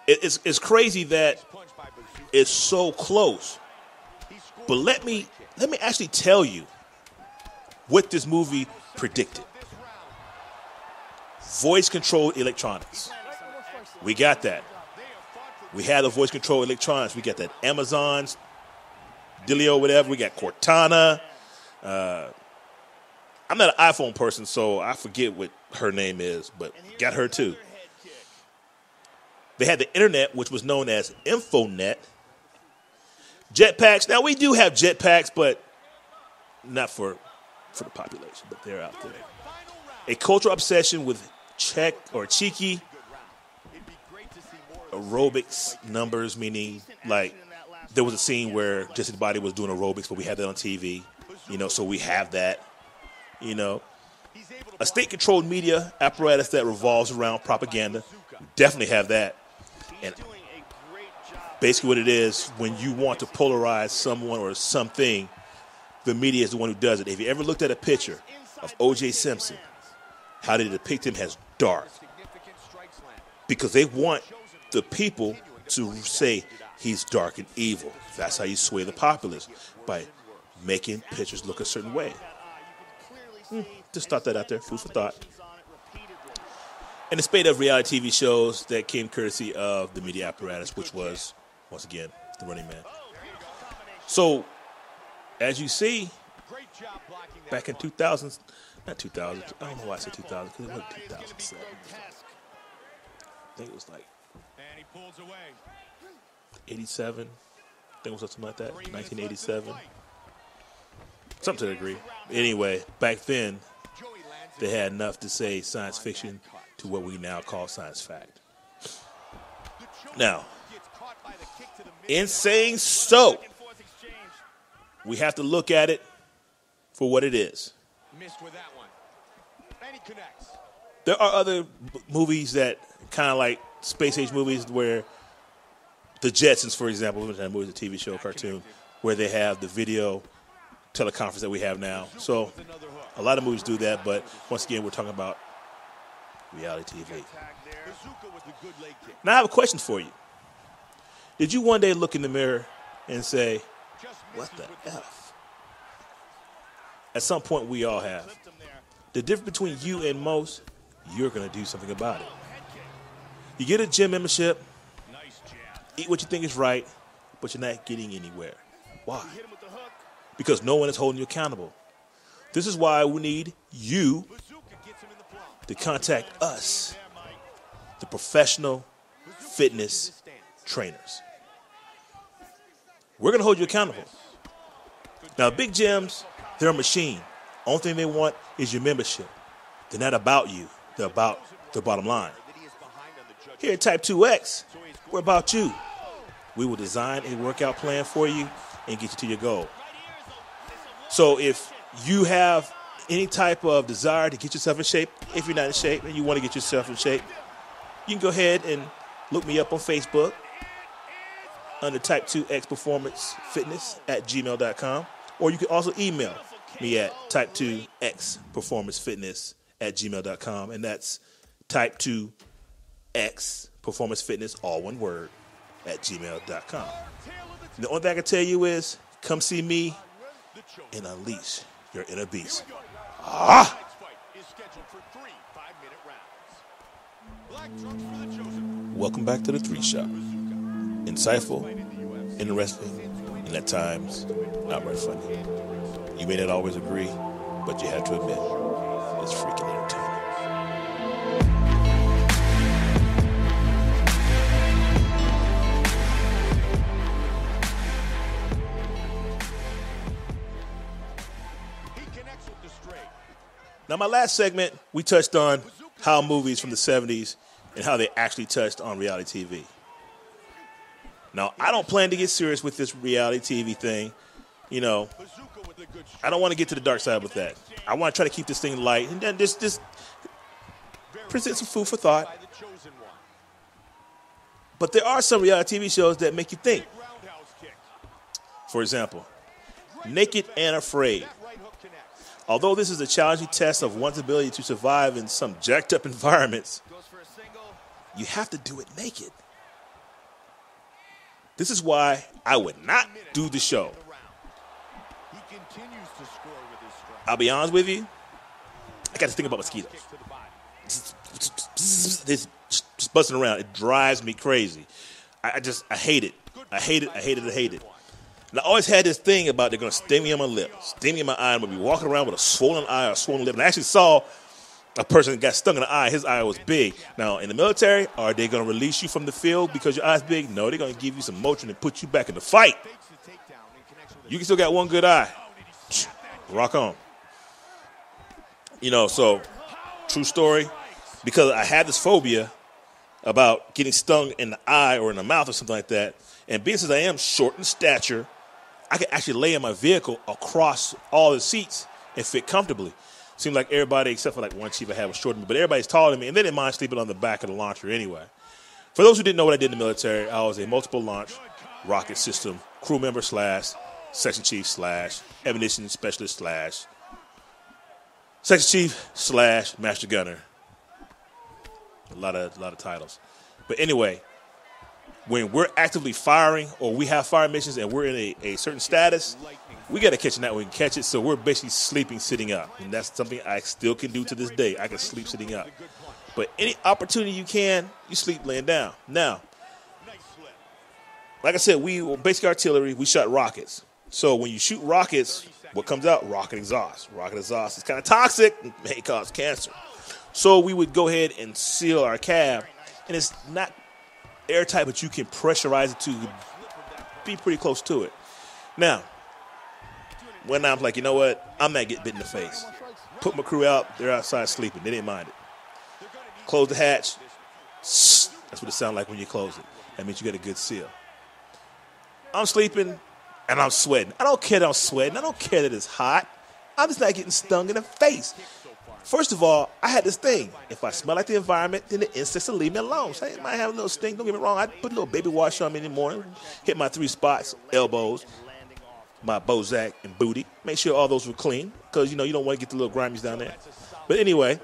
it's crazy that it's so close. But let me actually tell you what this movie predicted. Voice-controlled electronics. We got that. We had the voice-controlled electronics. We got that Amazon's Delio, whatever. We got Cortana. I'm not an iPhone person, so I forget what her name is, but got her too. They had the internet, which was known as Infonet. Jetpacks. Now, we do have jetpacks, but not for the population, but they're out there. A cultural obsession with cheeky aerobics numbers, meaning like there was a scene where Jesse the Body was doing aerobics, but we had that on TV, so we have that, A state-controlled media apparatus that revolves around propaganda, we definitely have that. And basically what it is, when you want to polarize someone or something, the media is the one who does it. If you ever looked at a picture of O.J. Simpson, how they depict him as dark, because they want the people to say he's dark and evil. That's how you sway the populace, by making pictures look a certain way. Just thought that out there, food for thought. And the spate of reality TV shows that came courtesy of the media apparatus, which was, once again, the Running Man. So, as you see, back in 2000, not 2000, I don't know why I said 2000, because it wasn't 2007. I think it was like 87. I think it was something like that, 1987. Something to the degree. Anyway, back then, they had enough to say science fiction to what we now call science fact. Now, in saying so, we have to look at it for what it is. There are other movies that kind of like space age movies where the Jetsons, for example, that movie, a TV show, cartoon, where they have the video teleconference that we have now. So a lot of movies do that, but once again, we're talking about reality TV. Now I have a question for you. Did you one day look in the mirror and say, what the F? At some point, we all have. The difference between you and most, you're going to do something about it. You get a gym membership, eat what you think is right, but you're not getting anywhere. Why? Because no one is holding you accountable. This is why we need you to contact us, the professional fitness trainers. We're going to hold you accountable. Now, big gyms, they're a machine. Only thing they want is your membership. They're not about you. They're about the bottom line. Here at Type 2X, we're about you. We will design a workout plan for you and get you to your goal. So if you have any type of desire to get yourself in shape, if you're not in shape and you want to get yourself in shape, you can go ahead and look me up on Facebook under Type 2X Performance Fitness at gmail.com. Or you can also email me at Type2X Performance Fitness at gmail.com. And that's Type2X Performance Fitness, all one word, at gmail.com. The only thing I can tell you is come see me and unleash your inner beast. Welcome back to the 3 Shot. Insightful, interesting, and at times not very funny. You may not always agree, but you have to admit it's freaking entertaining. Now, my last segment, we touched on how movies from the 70s and how they actually touched on reality TV. Now, I don't plan to get serious with this reality TV thing. You know, I don't want to get to the dark side with that. I want to try to keep this thing light and then just present some food for thought. But there are some reality TV shows that make you think. For example, Naked and Afraid. Although this is a challenging test of one's ability to survive in some jacked up environments, you have to do it naked. This is why I would not do the show. I'll be honest with you, I got to think about mosquitoes. This just buzzing around, it drives me crazy. I hate it. I hate it. And I always had this thing about they're going to sting me on my lip, sting me in my eye. I'm going to be walking around with a swollen eye or a swollen lip. And I actually saw a person that got stung in the eye. His eye was big. Now, in the military, are they going to release you from the field because your eye's big? No, they're going to give you some Motrin and put you back in the fight. You can still got one good eye. Rock on. You know, so, true story, because I had this phobia about getting stung in the eye or in the mouth or something like that. And being since I am short in stature, I could actually lay in my vehicle across all the seats and fit comfortably. Seemed like everybody, except for like one chief I had, was shorter than me, but everybody's taller than me, and they didn't mind sleeping on the back of the launcher anyway. For those who didn't know what I did in the military, I was a multiple launch rocket system crew member / section chief / ammunition specialist / section chief / master gunner. A lot of titles. But anyway, when we're actively firing or we have fire missions and we're in a certain status, we got to catch it now. We can catch it, so we're basically sleeping sitting up. And that's something I still can do to this day. I can sleep sitting up. But any opportunity you can, you sleep laying down. Now, like I said, we were basic artillery. We shot rockets. So when you shoot rockets, what comes out? Rocket exhaust. Rocket exhaust is kind of toxic and may cause cancer. So we would go ahead and seal our cab. And it's not airtight, but you can pressurize it to be pretty close to it. Now, one night I'm like, you know what? I'm not getting bit in the face. Put my crew out. They're outside sleeping. They didn't mind it. Close the hatch. That's what it sounds like when you close it. That means you got a good seal. I'm sleeping, and I'm sweating. I don't care that I'm sweating. I don't care that it's hot. I'm just not getting stung in the face. First of all, I had this thing. If I smell like the environment, then the insects will leave me alone. So I might have a little sting. Don't get me wrong. I put a little baby wash on me in the morning. Hit my 3 spots, elbows, my Bozak, and booty. Make sure all those were clean because, you know, you don't want to get the little grimies down there. But anyway,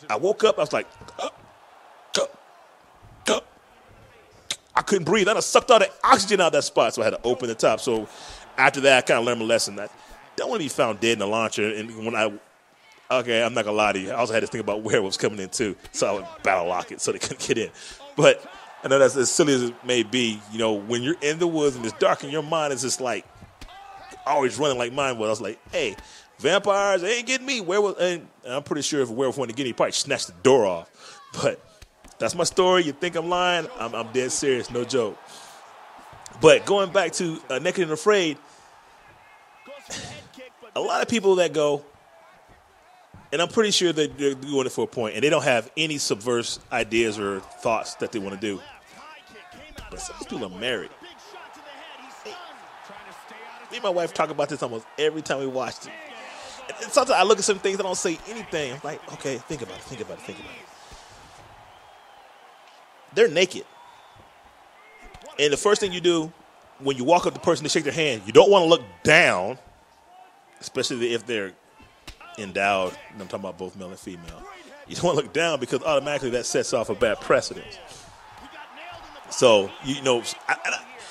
I woke up. I was like, I couldn't breathe. I sucked all the oxygen out of that spot, so I had to open the top. So after that, I kind of learned my lesson. I don't want to be found dead in the launcher. And when I Okay, I'm not going to lie to you. I also had to think about werewolves coming in, too. So I would battle lock it so they couldn't get in. But I know that's as silly as it may be. You know, when you're in the woods and it's dark and your mind is just like always running like mine was. I was like, hey, vampires, they ain't getting me. Werewolf, and I'm pretty sure if a werewolf wanted to get me, he'd probably snatch the door off. But that's my story. You think I'm lying? I'm dead serious. No joke. But going back to Naked and Afraid, a lot of people that go, and I'm pretty sure that they're doing it for a point, and they don't have any subversive ideas or thoughts that they want to do. But some people are married. Me and my wife talk about this almost every time we watch it. And sometimes I look at some things, I don't say anything. I'm like, okay, think about it. They're naked. And the first thing you do when you walk up to the person to shake their hand, you don't want to look down, especially if they're endowed, and I'm talking about both male and female. You don't want to look down because automatically that sets off a bad precedent. So, you know,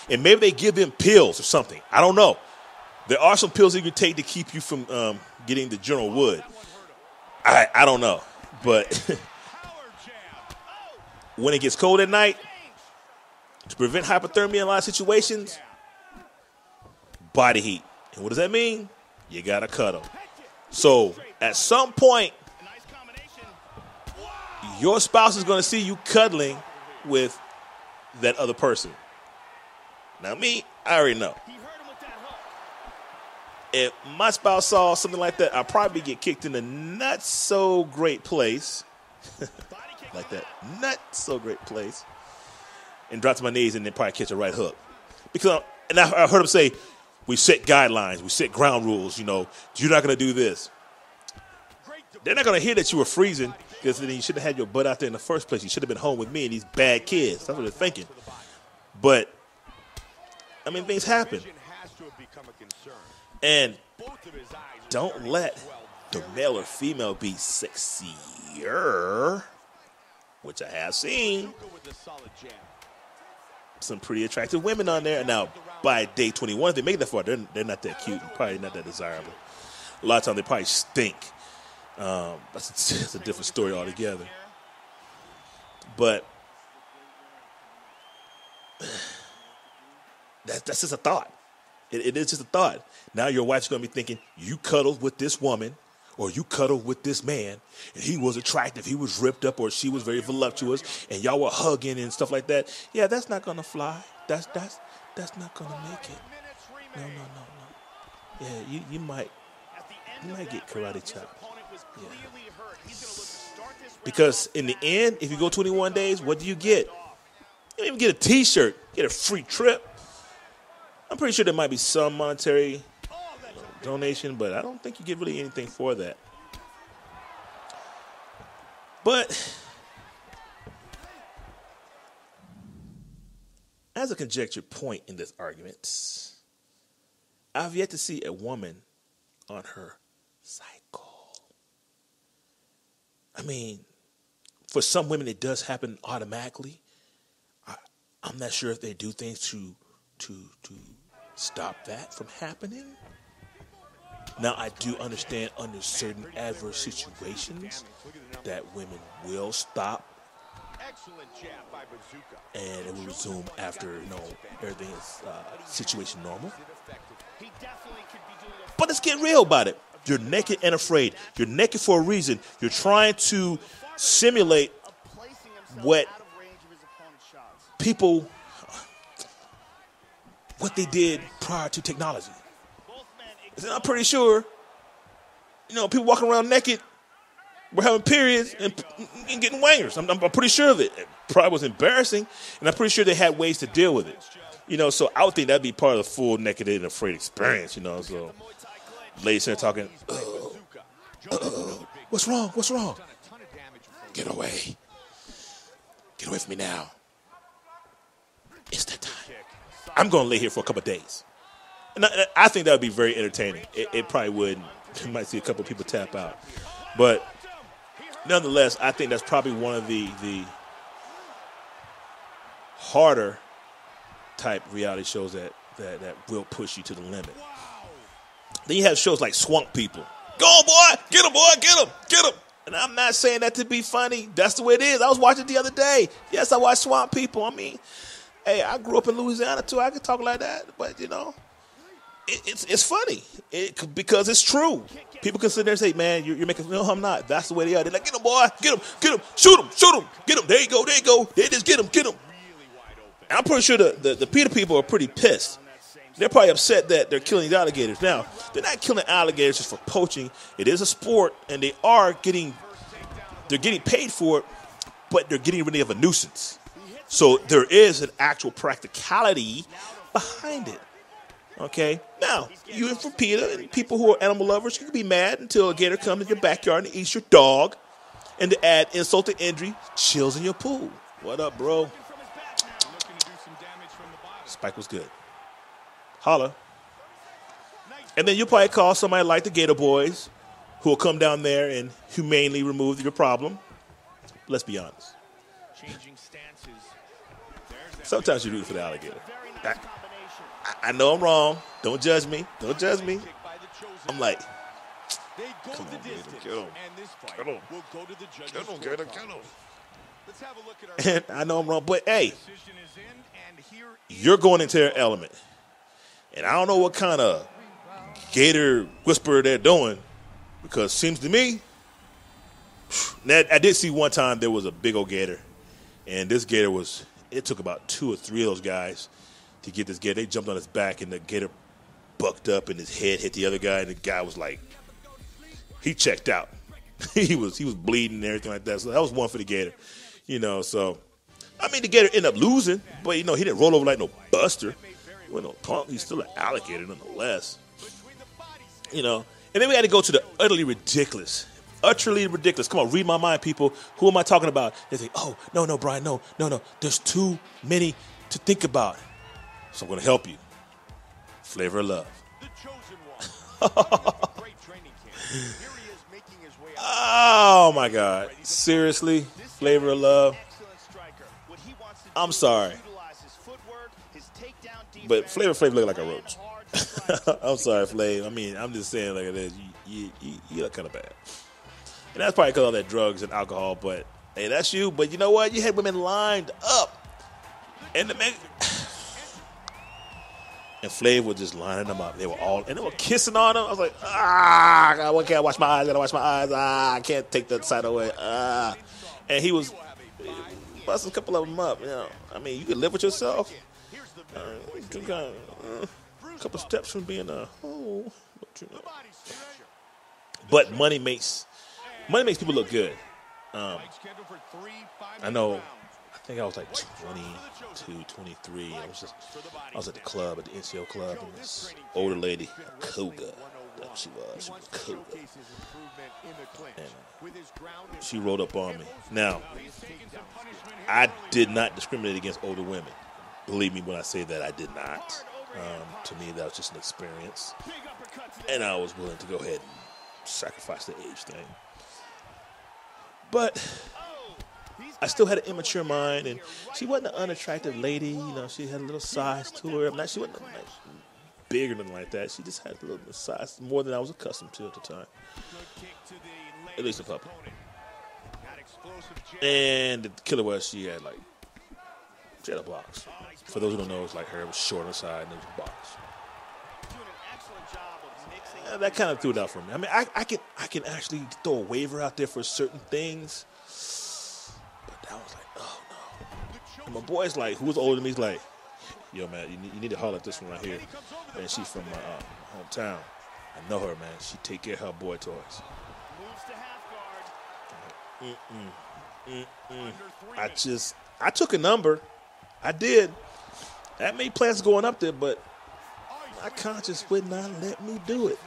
and maybe they give them pills or something. I don't know. There are some pills that you can take to keep you from getting the general wood. I don't know. But when it gets cold at night, to prevent hypothermia in a lot of situations, body heat. And what does that mean? You got to cuddle. So at some point, your spouse is going to see you cuddling with that other person. Now me, I already know. If my spouse saw something like that, I'd probably get kicked in a not so great place. Like that, not so great place. And drop to my knees and then probably catch a right hook. Because, and I heard him say, we set guidelines, we set ground rules, you know, you're not going to do this. They're not going to hear that you were freezing because then you should have had your butt out there in the first place. You should have been home with me and these bad kids. That's what they're thinking. But, I mean, things happen. And don't let the male or female be sexier, which I have seen. Some pretty attractive women on there. Now, by day 21, if they make it that far, they're not that cute and probably not that desirable. A lot of times they probably stink. That's a different story altogether. But that's just a thought. It is just a thought. Now your wife's going to be thinking, you cuddled with this woman or you cuddled with this man and he was attractive, he was ripped up, or she was very voluptuous and y'all were hugging and stuff like that. Yeah, that's not going to fly. That's not going to make it. No. Yeah, you might get karate chopped. Yeah. Because in the end, if you go 21 days, what do you get? You don't even get a T-shirt. You get a free trip. I'm pretty sure there might be some monetary donation, but I don't think you get really anything for that. But as a conjectured point in this argument, I've yet to see a woman on her cycle. I mean, for some women, it does happen automatically. I'm not sure if they do things to stop that from happening. Now, I do understand under certain adverse situations that women will stop and it will resume after, everything is situation normal. But let's get real about it. You're naked and afraid. You're naked for a reason. You're trying to simulate what people, what they did prior to technology. And I'm pretty sure, people walking around naked were having periods and getting wangers. I'm pretty sure of it. It probably was embarrassing, and I'm pretty sure they had ways to deal with it. So I would think that'd be part of the full naked and afraid experience, So ladies are talking, what's wrong? What's wrong? Get away. Get away from me now. It's that time. I'm going to lay here for a couple of days. And I think that would be very entertaining. It probably would. You might see a couple of people tap out. But nonetheless, I think that's probably one of the harder type reality shows that will push you to the limit. Then you have shows like Swamp People. Go on, boy. Get him, boy. Get him. Get him. And I'm not saying that to be funny. That's the way it is. I was watching the other day. Yes, I watch Swamp People. I mean, hey, I grew up in Louisiana, too. I could talk like that. But, you know, it's funny because it's true. People can sit there and say, man, you're making, no, I'm not. That's the way they are. They're like, get him, boy. Get him. Shoot him. Get him. There you go. They just get him. And I'm pretty sure the PETA people are pretty pissed. They're probably upset that they're killing these alligators. Now, they're not killing alligators just for poaching. It is a sport, and they're getting paid for it, but they're getting rid of a nuisance. So there is an actual practicality behind it. Okay? Now, you and for PETA and people who are animal lovers, you can be mad until a gator comes in your backyard and eats your dog. And to add insult to injury, chills in your pool. What up, bro? Spike was good. Holla. And then you'll probably call somebody like the Gator Boys who will come down there and humanely remove your problem. Let's be honest. Sometimes you root for the alligator. I know I'm wrong. Don't judge me. I'm like, come on, get him. And I know I'm wrong, but hey, you're going into their element. And I don't know what kind of gator whisperer they're doing, because it seems to me, I did see one time there was a big old gator, and this gator it took about 2 or 3 of those guys to get this gator. They jumped on his back, and the gator bucked up, and his head hit the other guy, and the guy was like, he checked out. he was bleeding and everything like that. So that was one for the gator, you know. So, I mean, the gator ended up losing, but, you know, he didn't roll over like no buster. He wasn't no punk. He's still an alligator nonetheless. You know. And then we had to go to the utterly ridiculous. Utterly ridiculous. Come on, read my mind, people. Who am I talking about? They think, oh, no, Brian, no. There's too many to think about. So I'm going to help you. Flavor of Love. Oh, my God. Seriously? Flavor of Love? I'm sorry. But Flavor look like a roach. I'm sorry, Flav. I mean, I'm just saying like it is. You look kind of bad. And that's probably because of all that drugs and alcohol. But, hey, that's you. But you know what? You had women lined up. And the man... And Flav was just lining them up. They were kissing on him. I was like, God, why can't I wash my eyes? I can't take that side away. And he was busting a couple of them up. You know, I mean, you can live with yourself. A couple steps from being a hoe. But money makes people look good. I know. I think I was like 22, 23. I was at the club, at the NCO club, and this older lady, a cougar, that's what she was. She was a cougar. And she rolled up on me. Now, I did not discriminate against older women. Believe me when I say that I did not. To me, that was just an experience. And I was willing to go ahead and sacrifice the age thing. But I still had an immature mind, and she wasn't an unattractive lady. You know, she had a little size to her. She wasn't big or nothing like that. She just had a little size, more than I was accustomed to at the time. At least in public. And the killer was she had a box. For those who don't know, it's like her. It was short on the side, and there was a box. That kind of threw it out for me. I mean, I can actually throw a waiver out there for certain things. I was like, oh, no. And my boy's like, who was older than me, he's like, yo, man, you need to holler at this one right here. Man, she's from my hometown. I know her, man. She take care of her boy toys. I took a number. I did. That made plans going up there, but my conscience would not let me do it.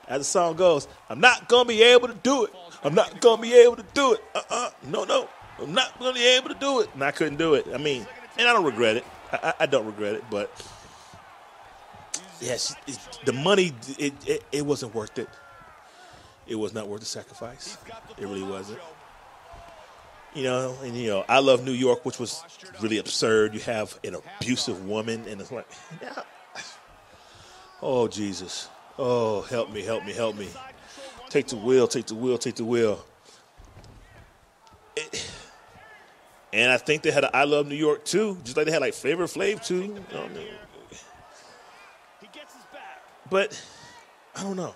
As the song goes, I'm not going to be able to do it. I'm not going to be able to do it. No. I'm not going to be able to do it. And I couldn't do it. I mean, and I don't regret it. I don't regret it. But, yes, the money, it wasn't worth it. It was not worth the sacrifice. It really wasn't. You know, I love New York, which was really absurd. You have an abusive woman, and it's like, yeah. Oh, Jesus. Oh, help me. Take the wheel, take the wheel, take the wheel. And I think they had an I Love New York too, just like they had like Flavor Flav too. You know what I mean? He gets his back. But I don't know.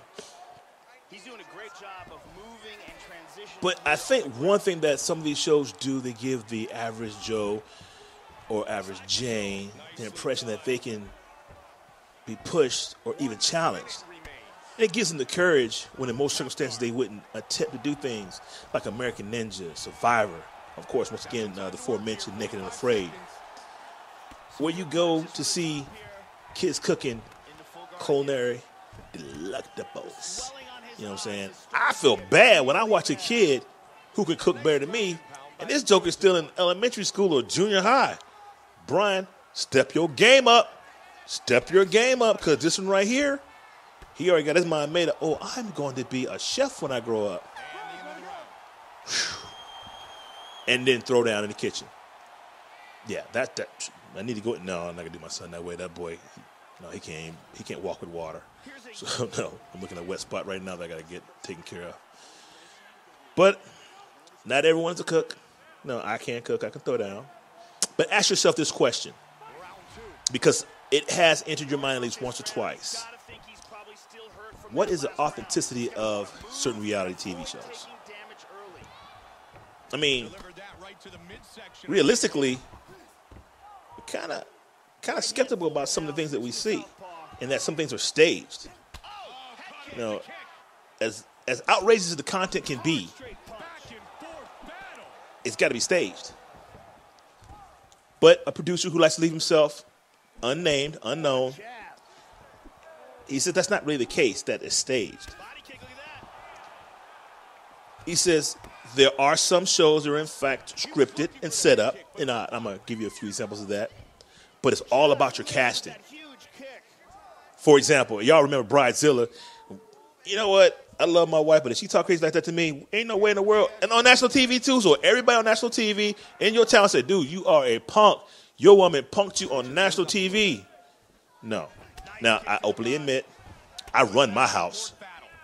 He's doing a great job of moving and transitioning. But I think one thing that some of these shows do, they give the average Joe or average Jane the impression that they can be pushed or even challenged. And it gives them the courage when in most circumstances they wouldn't attempt to do things like American Ninja, Survivor, of course, once again, the aforementioned Naked and Afraid, where you go to see kids cooking culinary delectables. You know what I'm saying? I feel bad when I watch a kid who can cook better than me, and this joker's still in elementary school or junior high. Brian, step your game up. Step your game up, because this one right here, he already got his mind made up. Oh, I'm going to be a chef when I grow up. And then throw down in the kitchen. Yeah, that I need to go. No, I'm not gonna do my son that way. That boy, he can't walk with water. So no, I'm looking at a wet spot right now that I gotta get taken care of. But not everyone's a cook. No, I can't cook. I can throw down. But ask yourself this question, because it has entered your mind at least once or twice. What is the authenticity of certain reality TV shows? I mean, realistically, we're kind of skeptical about some of the things that we see, and that some things are staged. You know, as outrageous as the content can be, it's got to be staged. But a producer who likes to leave himself unnamed, unknown, he said that's not really the case, that it's staged. He says there are some shows that are in fact scripted and set up, and I'm going to give you a few examples of that, but it's all about your casting. For example, y'all remember Bridezilla. You know what? I love my wife, but if she talk crazy like that to me, ain't no way in the world. And on national TV too, so everybody on national TV in your town said, dude, you are a punk. Your woman punked you on national TV. No. Now, I openly admit, I run my house.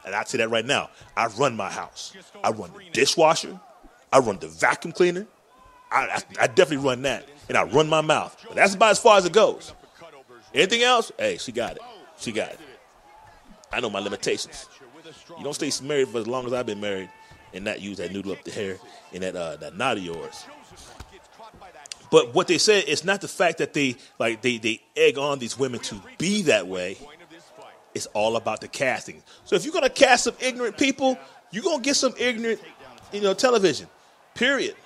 And I'll say that right now. I run my house. I run the dishwasher. I run the vacuum cleaner. I definitely run that. And I run my mouth. But that's about as far as it goes. Anything else? Hey, she got it. She got it. I know my limitations. You don't stay married for as long as I've been married and not use that noodle up the hair and that knot of yours. But what they said, it's not the fact that they egg on these women to be that way. It's all about the casting. So if you're going to cast some ignorant people, you're going to get some ignorant, television. Period.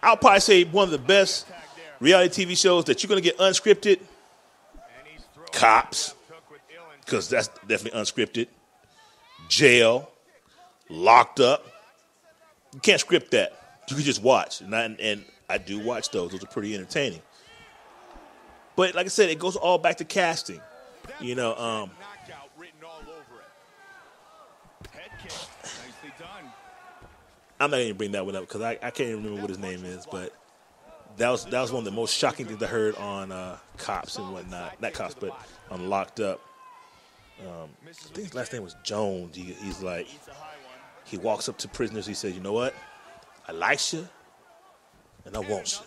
I'll probably say one of the best reality TV shows that you're going to get unscripted, Cops, because that's definitely unscripted, Jail, Locked Up. You can't script that. You can just watch. And I do watch those. Those are pretty entertaining. But like I said, it goes all back to casting. I'm not going to bring that one up because I can't even remember what his name is, but that was one of the most shocking things I heard on Cops and whatnot. Not Cops, but on Locked Up. I think his last name was Jones. He's like, he walks up to prisoners. He says, you know what? I like you and I want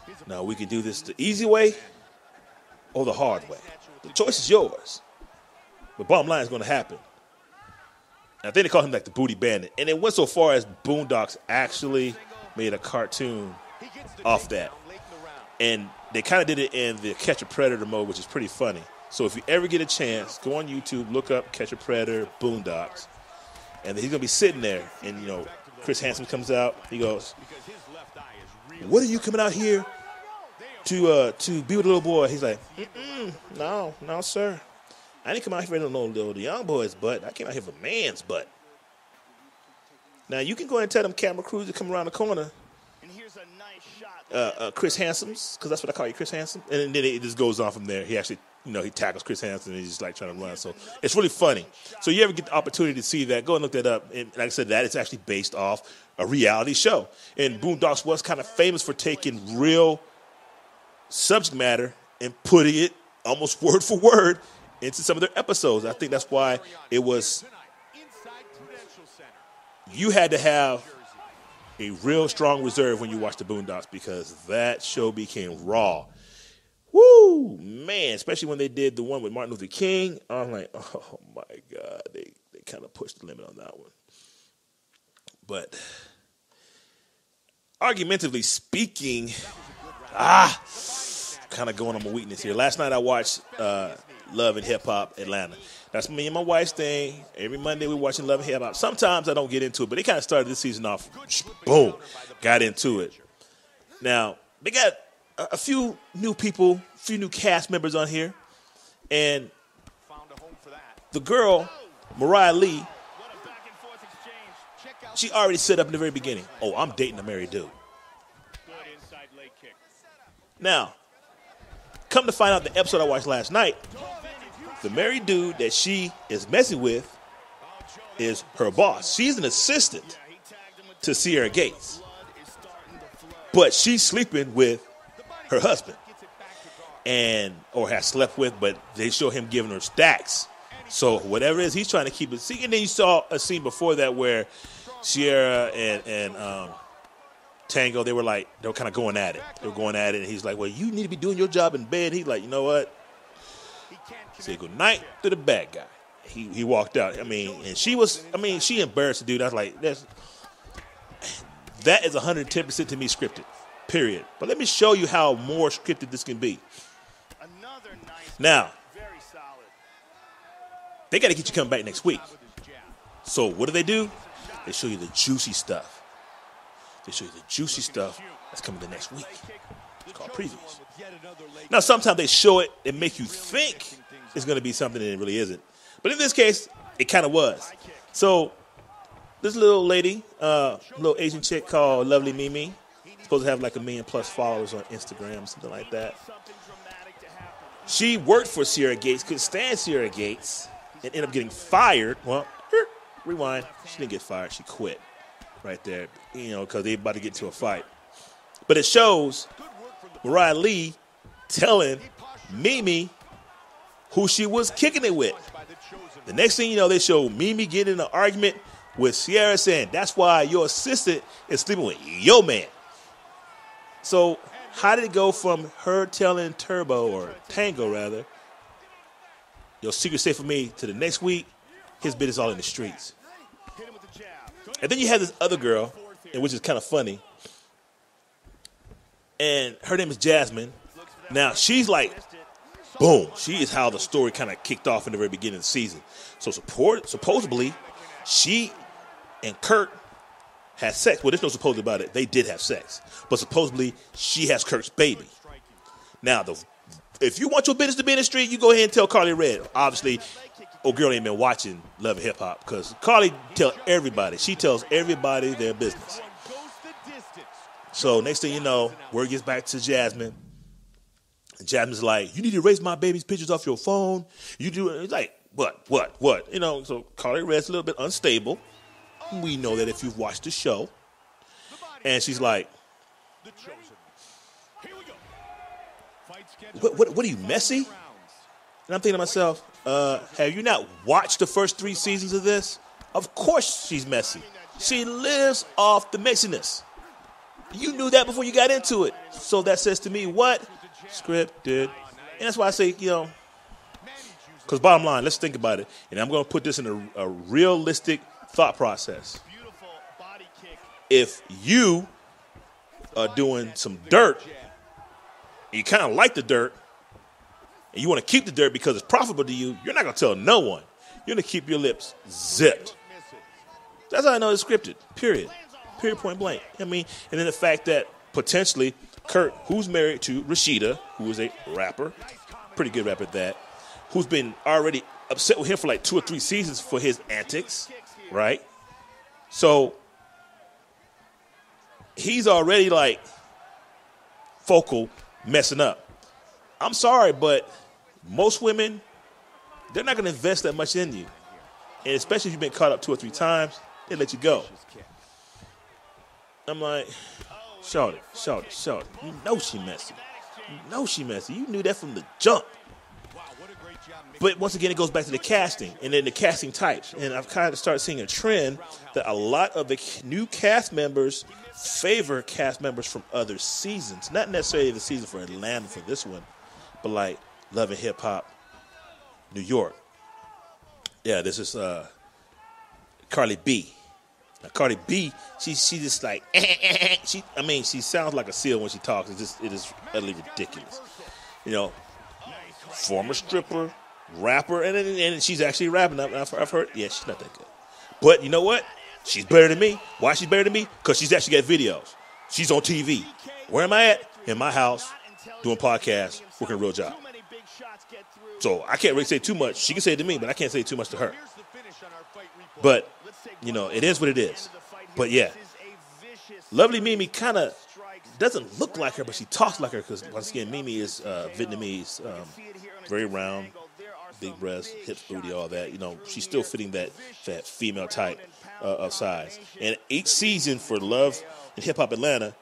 you. Now we can do this the easy way or the hard way. The choice is yours. But bottom line is going to happen. And I think they call him like the Booty Bandit. And it went so far as Boondocks actually made a cartoon off that. And they kind of did it in the Catch a Predator mode, which is pretty funny. So if you ever get a chance, go on YouTube, look up Catch a Predator, Boondocks. And he's going to be sitting there. And, Chris Hansen comes out. He goes, what are you coming out here to be with a little boy? He's like, no, sir. I didn't come out here for no little young boy's butt. I came out here for man's butt. Now, you can go ahead and tell them camera crews to come around the corner. And here's a nice shot. Chris Hansen's, because that's what I call you, Chris Hansen. And then it just goes on from there. He actually, he tackles Chris Hansen and he's just like trying to run. So it's really funny. So you ever get the opportunity to see that, go and look that up. And like I said, that is actually based off a reality show. And Boondocks was kind of famous for taking real subject matter and putting it almost word for word into some of their episodes. I think that's why it was, you had to have a real strong reserve when you watch the Boondocks, because that show became raw. Woo, man, especially when they did the one with Martin Luther King. I'm like, oh my God, they kind of pushed the limit on that one. But argumentatively speaking, kind of going on my weakness here. Last night I watched Love and Hip Hop Atlanta. That's me and my wife's thing. Every Monday we're watching Love and Hip Hop. Sometimes I don't get into it, but they kind of started this season off, boom, got into it. Now, they got a few new people, a few new cast members on here. And the girl, Mariah Lee, she already set up in the very beginning, oh, I'm dating a married dude. Now, come to find out, the episode I watched last night, the married dude that she is messing with is her boss. She's an assistant to Sierra Gates, but she's sleeping with her husband, or has slept with, but they show him giving her stacks. So whatever it is, he's trying to keep it secret. And then you saw a scene before that where Sierra and Tango, they were kind of going at it. They were going at it, and he's like, well, you need to be doing your job in bed. He's like, you know what? Say good night to the bad guy. He walked out. And she embarrassed the dude. I was like, that is 110% to me scripted, period. But let me show you how more scripted this can be. Now, they got to get you coming back next week. So what do? They show you the juicy stuff. They show you the juicy stuff that's coming the next week. It's called previews. Now, sometimes they show it and make you think it's going to be something that it really isn't. But in this case, it kind of was. So this little lady, little Asian chick called Lovely Mimi, supposed to have like 1 million+ followers on Instagram, something like that. She worked for Sierra Gates, couldn't stand Sierra Gates, and ended up getting fired. Well, rewind. She didn't get fired. She quit right there, because they about to get into a fight. But it shows Mariah Lee telling Mimi who she was kicking it with. The next thing you know, they show Mimi getting in an argument with Sierra, saying, that's why your assistant is sleeping with your man. So how did it go from her telling Tango, your secret safe for me, to the next week, his bit is all in the streets? And then you have this other girl, which is kind of funny, and her name is Jasmine. Now, she's like, boom, she is how the story kind of kicked off in the very beginning of the season. So supposedly, she and Kurt had sex. Well, there's no supposedly about it. They did have sex. But supposedly, she has Kurt's baby. Now, if you want your business to be in the street, you go ahead and tell Carly Red. Obviously, girl ain't been watching Love and Hip Hop, because Carly tells everybody. She tells everybody their business. So next thing you know, word gets back to Jasmine. And Jasmine's like, you need to erase my baby's pictures off your phone. You do it. It's like, what? So Carly Red's a little bit unstable. We know that if you've watched the show. And she's like, what are you, messy? And I'm thinking to myself, have you not watched the first 3 seasons of this? Of course she's messy. She lives off the messiness. You knew that before you got into it. So that says to me, what? Scripted. And that's why I say, because bottom line, let's think about it. And I'm going to put this in a realistic thought process. If you are doing some dirt, and you kind of like the dirt, and you want to keep the dirt because it's profitable to you, you're not going to tell no one. You're going to keep your lips zipped. That's how I know it's scripted, period. Period, point blank. And then the fact that potentially Kurt, who's married to Rashida, who is a rapper, pretty good rapper at that, who's been already upset with him for like 2 or 3 seasons for his antics, right? So he's already like focal messing up. I'm sorry, but most women, they're not going to invest that much in you. And especially if you've been caught up 2 or 3 times, they let you go. I'm like, shorty. You know she messy. You knew that from the jump. But once again, it goes back to the casting and then the casting types. And I've kind of started seeing a trend that a lot of the new cast members favor cast members from other seasons. Not necessarily the season for Atlanta for this one, but like Love and Hip Hop, New York. Yeah, this is Cardi B. Now, Cardi B, she just like, she sounds like a seal when she talks. It is utterly ridiculous. You know, former stripper, rapper, and she's actually rapping. I've heard, yeah, she's not that good. But you know what? She's better than me. Why she's better than me? Because she's actually got videos. She's on TV. Where am I at? In my house, doing podcasts, working a real job. So I can't really say too much. She can say it to me, but I can't say too much to her. But, you know, it is what it is. But, yeah, Lovely Mimi kind of doesn't look like her, but she talks like her because, once again, Mimi is Vietnamese, very round, big breasts, hips, booty, all that. You know, she's still fitting that female type of size. And each season for Love and Hip Hop Atlanta,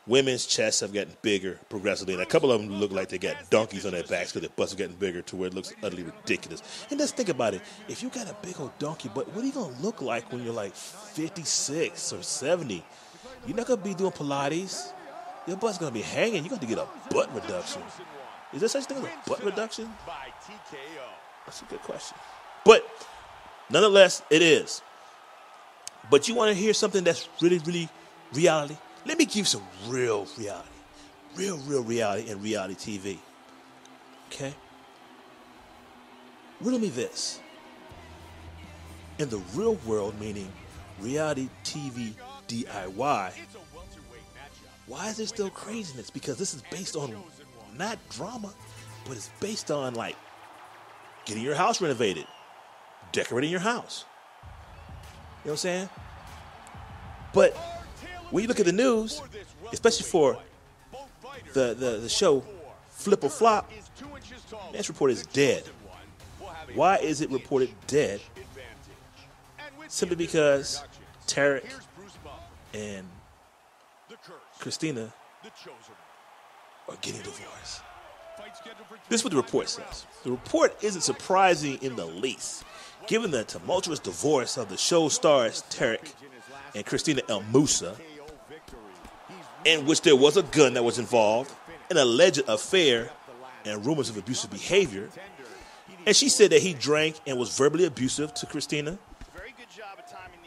women's chests have gotten bigger progressively. And a couple of them look like they got donkeys on their backs because their butts are getting bigger to where it looks utterly ridiculous. And let's think about it. If you got a big old donkey butt, what are you going to look like when you're like 56 or 70? You're not going to be doing Pilates. Your butt's going to be hanging. You're going to get a butt reduction. Is there such thing as a butt reduction? That's a good question. But nonetheless, it is. But you want to hear something that's really, really reality? Let me give you some real reality. Real reality in reality TV. Okay? Riddle me this. In the real world, meaning reality TV DIY, why is there still craziness? Because this is based on not drama, but it's based on like getting your house renovated, decorating your house. You know what I'm saying? But when you look at the news, especially for the show Flip or Flop, it's reported as dead. Why is it reported dead? Simply because Tarek and Christina are getting divorced. This is what the report says. The report isn't surprising in the least, given the tumultuous divorce of the show stars Tarek and Christina El Moussa, in which there was a gun that was involved, an alleged affair, and rumors of abusive behavior. And she said that he drank and was verbally abusive to Christina.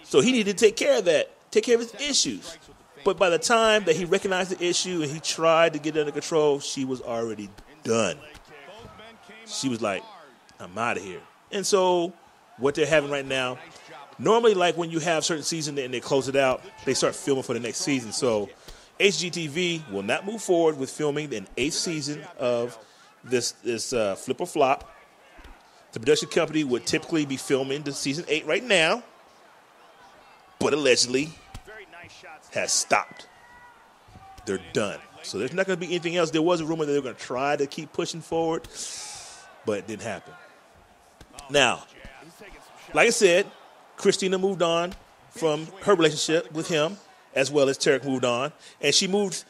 So he needed to take care of that, take care of his issues. But by the time that he recognized the issue and he tried to get it under control, she was already done. She was like, I'm out of here. And so what they're having right now, normally like when you have certain season and they close it out, they start filming for the next season. So HGTV will not move forward with filming an 8th season of this Flip or Flop. The production company would typically be filming the season 8 right now, but allegedly has stopped. They're done. So there's not going to be anything else. There was a rumor that they were going to try to keep pushing forward, but it didn't happen. Now, like I said, Christina moved on from her relationship with him, as well as Tarek moved on, and she moved.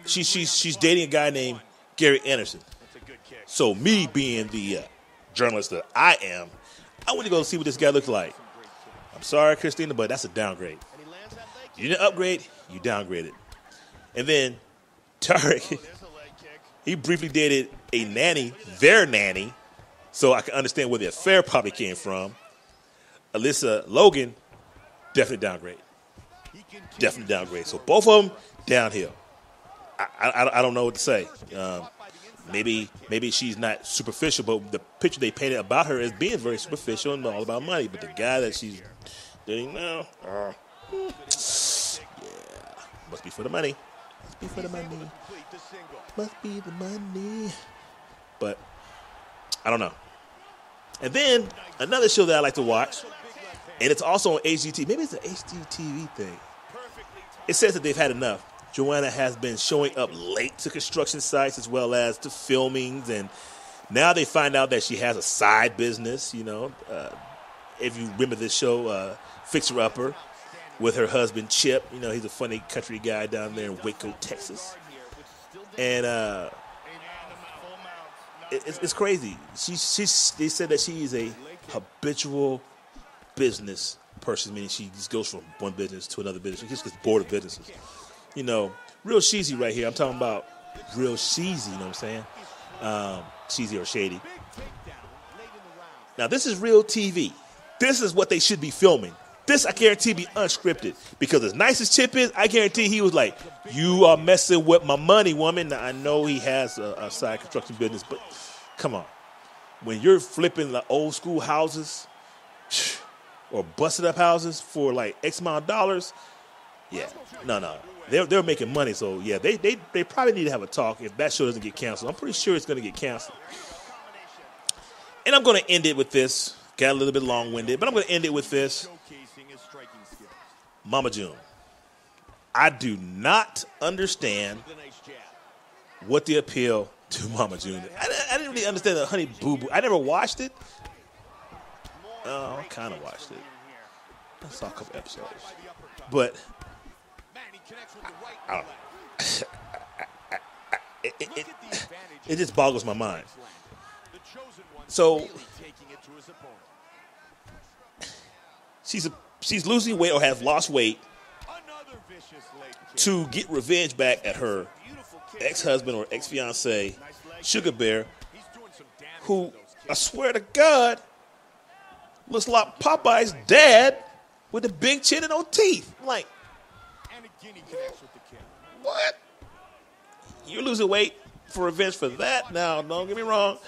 She's dating a guy named Gary Anderson. So me being the journalist that I am, I want to go see what this guy looks like. I'm sorry, Christina, but that's a downgrade. You didn't upgrade, you downgraded. And then Tarek, he briefly dated a nanny, their nanny, so I can understand where the affair probably came from. Alyssa Logan, definitely downgrade. Definitely downgrade. So both of them, downhill. I don't know what to say. Maybe she's not superficial, but the picture they painted about her as being very superficial and all about money. But the guy that she's dating now, yeah, must be for the money. Must be for the money. Must be the money. But I don't know. And then another show that I like to watch, and it's also on HGTV. Maybe it's an HGTV thing. It says that they've had enough. Joanna has been showing up late to construction sites as well as to filmings, and now they find out that she has a side business, you know. If you remember this show, Fixer Upper, with her husband Chip. You know, he's a funny country guy down there in Waco, Texas. And it's crazy. They said that she is a habitual business person, meaning she just goes from one business to another business. She just gets bored of businesses. You know, real cheesy right here. I'm talking about real cheesy, you know what I'm saying? Cheesy or shady. Now, this is real TV. This is what they should be filming. This, I guarantee, be unscripted. Because as nice as Chip is, I guarantee he was like, you are messing with my money, woman. Now, I know he has a side construction business, but come on. When you're flipping the old school houses or busted up houses for like X amount of dollars, yeah, no. They're making money, so yeah, they probably need to have a talk if that show doesn't get canceled. I'm pretty sure it's going to get canceled. And I'm going to end it with this. Got a little bit long-winded, but I'm going to end it with this. Mama June. I do not understand what the appeal to Mama June is. I didn't really understand the Honey Boo Boo. I never watched it. Oh, I kind of watched it. I saw a couple episodes. But I don't know. It just boggles my mind. So she's losing weight or has lost weight to get revenge back at her ex-husband or ex-fiance, Sugar Bear, who, I swear to God, looks like Popeye's dad with the big chin and no teeth. I'm like, what? You're losing weight for revenge for that? Now, don't get me wrong.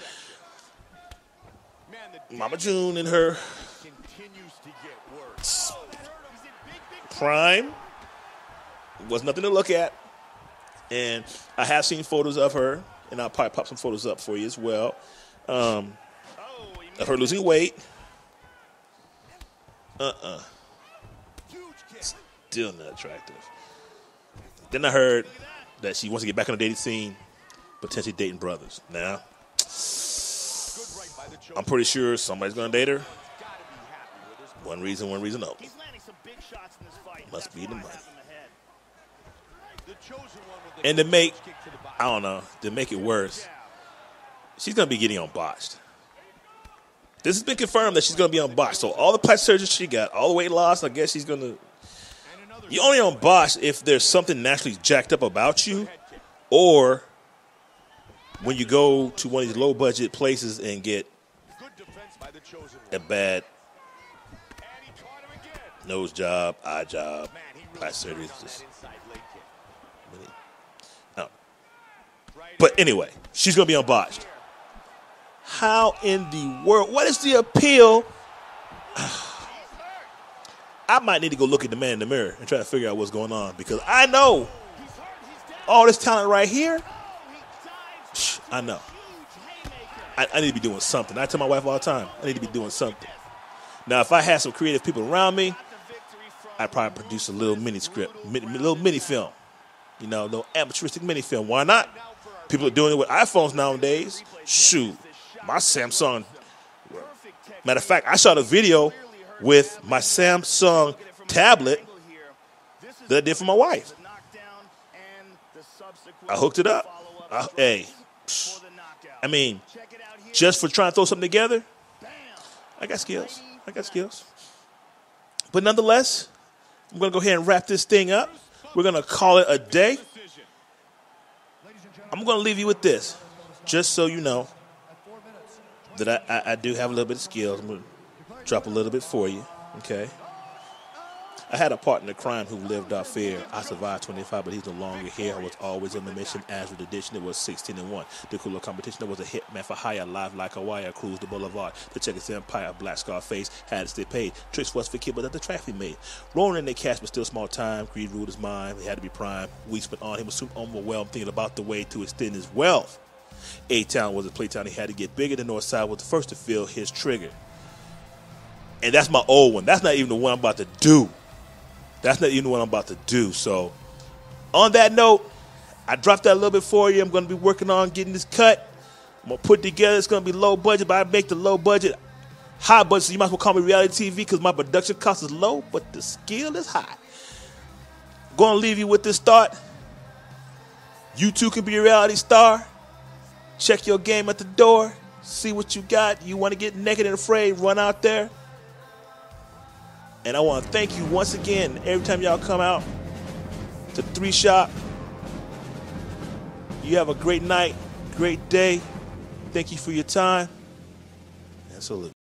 Mama June and her prime was nothing to look at. And I have seen photos of her, and I'll probably pop some photos up for you as well, of her losing weight. Still not attractive. Then I heard that she wants to get back on the dating scene, potentially dating brothers. Now, I'm pretty sure somebody's going to date her. One reason only. Must be the money. And to make it worse, she's going to be getting on botched. This has been confirmed that she's going to be on botched. So all the plastic surgery she got, all the weight loss, I guess she's going to. You're only on botched if there's something naturally jacked up about you, or when you go to one of these low-budget places and get a bad nose job, eye job, plastic surgery. But anyway, she's going to be on botched. How in the world? What is the appeal? I might need to go look at the man in the mirror and try to figure out what's going on, because I know all this talent right here. I know. I need to be doing something. I tell my wife all the time, I need to be doing something. Now, if I had some creative people around me, I'd probably produce a little mini script, little mini film. You know, no amateuristic mini film. Why not? People are doing it with iPhones nowadays. Shoot, my Samsung. Matter of fact, I shot a video with my Samsung tablet that I did for my wife. I hooked it up. I mean, just for trying to throw something together, I got skills. But nonetheless, I'm going to go ahead and wrap this thing up. We're going to call it a day. I'm going to leave you with this, just so you know that I do have a little bit of skills. I'm going to drop a little bit for you, okay? I had a partner in crime who lived off fear. I survived 25, but he's no longer here. I was always on the mission. As with addition, it was 16-1. The cooler competition, there was a hitman for hire. Live like a wire, cruise the boulevard. The Checkers Empire, Black Scarface, had to stay paid. Tricks was for kid, but at the traffic made. Rolling in their cash, but still small time. Greed ruled his mind. He had to be prime. Weeks went on. He was soon overwhelmed, thinking about the way to extend his wealth. A-Town was a playtown. He had to get bigger. The North Side was the first to feel his trigger. And that's my old one. That's not even the one I'm about to do. So, on that note, I dropped that a little bit for you. I'm going to be working on getting this cut. I'm going to put it together. It's going to be low budget, but I make the low budget high budget. So you might as well call me reality TV, because my production cost is low, but the skill is high. Going to leave you with this thought. You too can be a reality star. Check your game at the door. See what you got. You want to get naked and afraid, run out there. And I want to thank you once again every time y'all come out to 3 Shop. You have a great night, great day. Thank you for your time. And salute.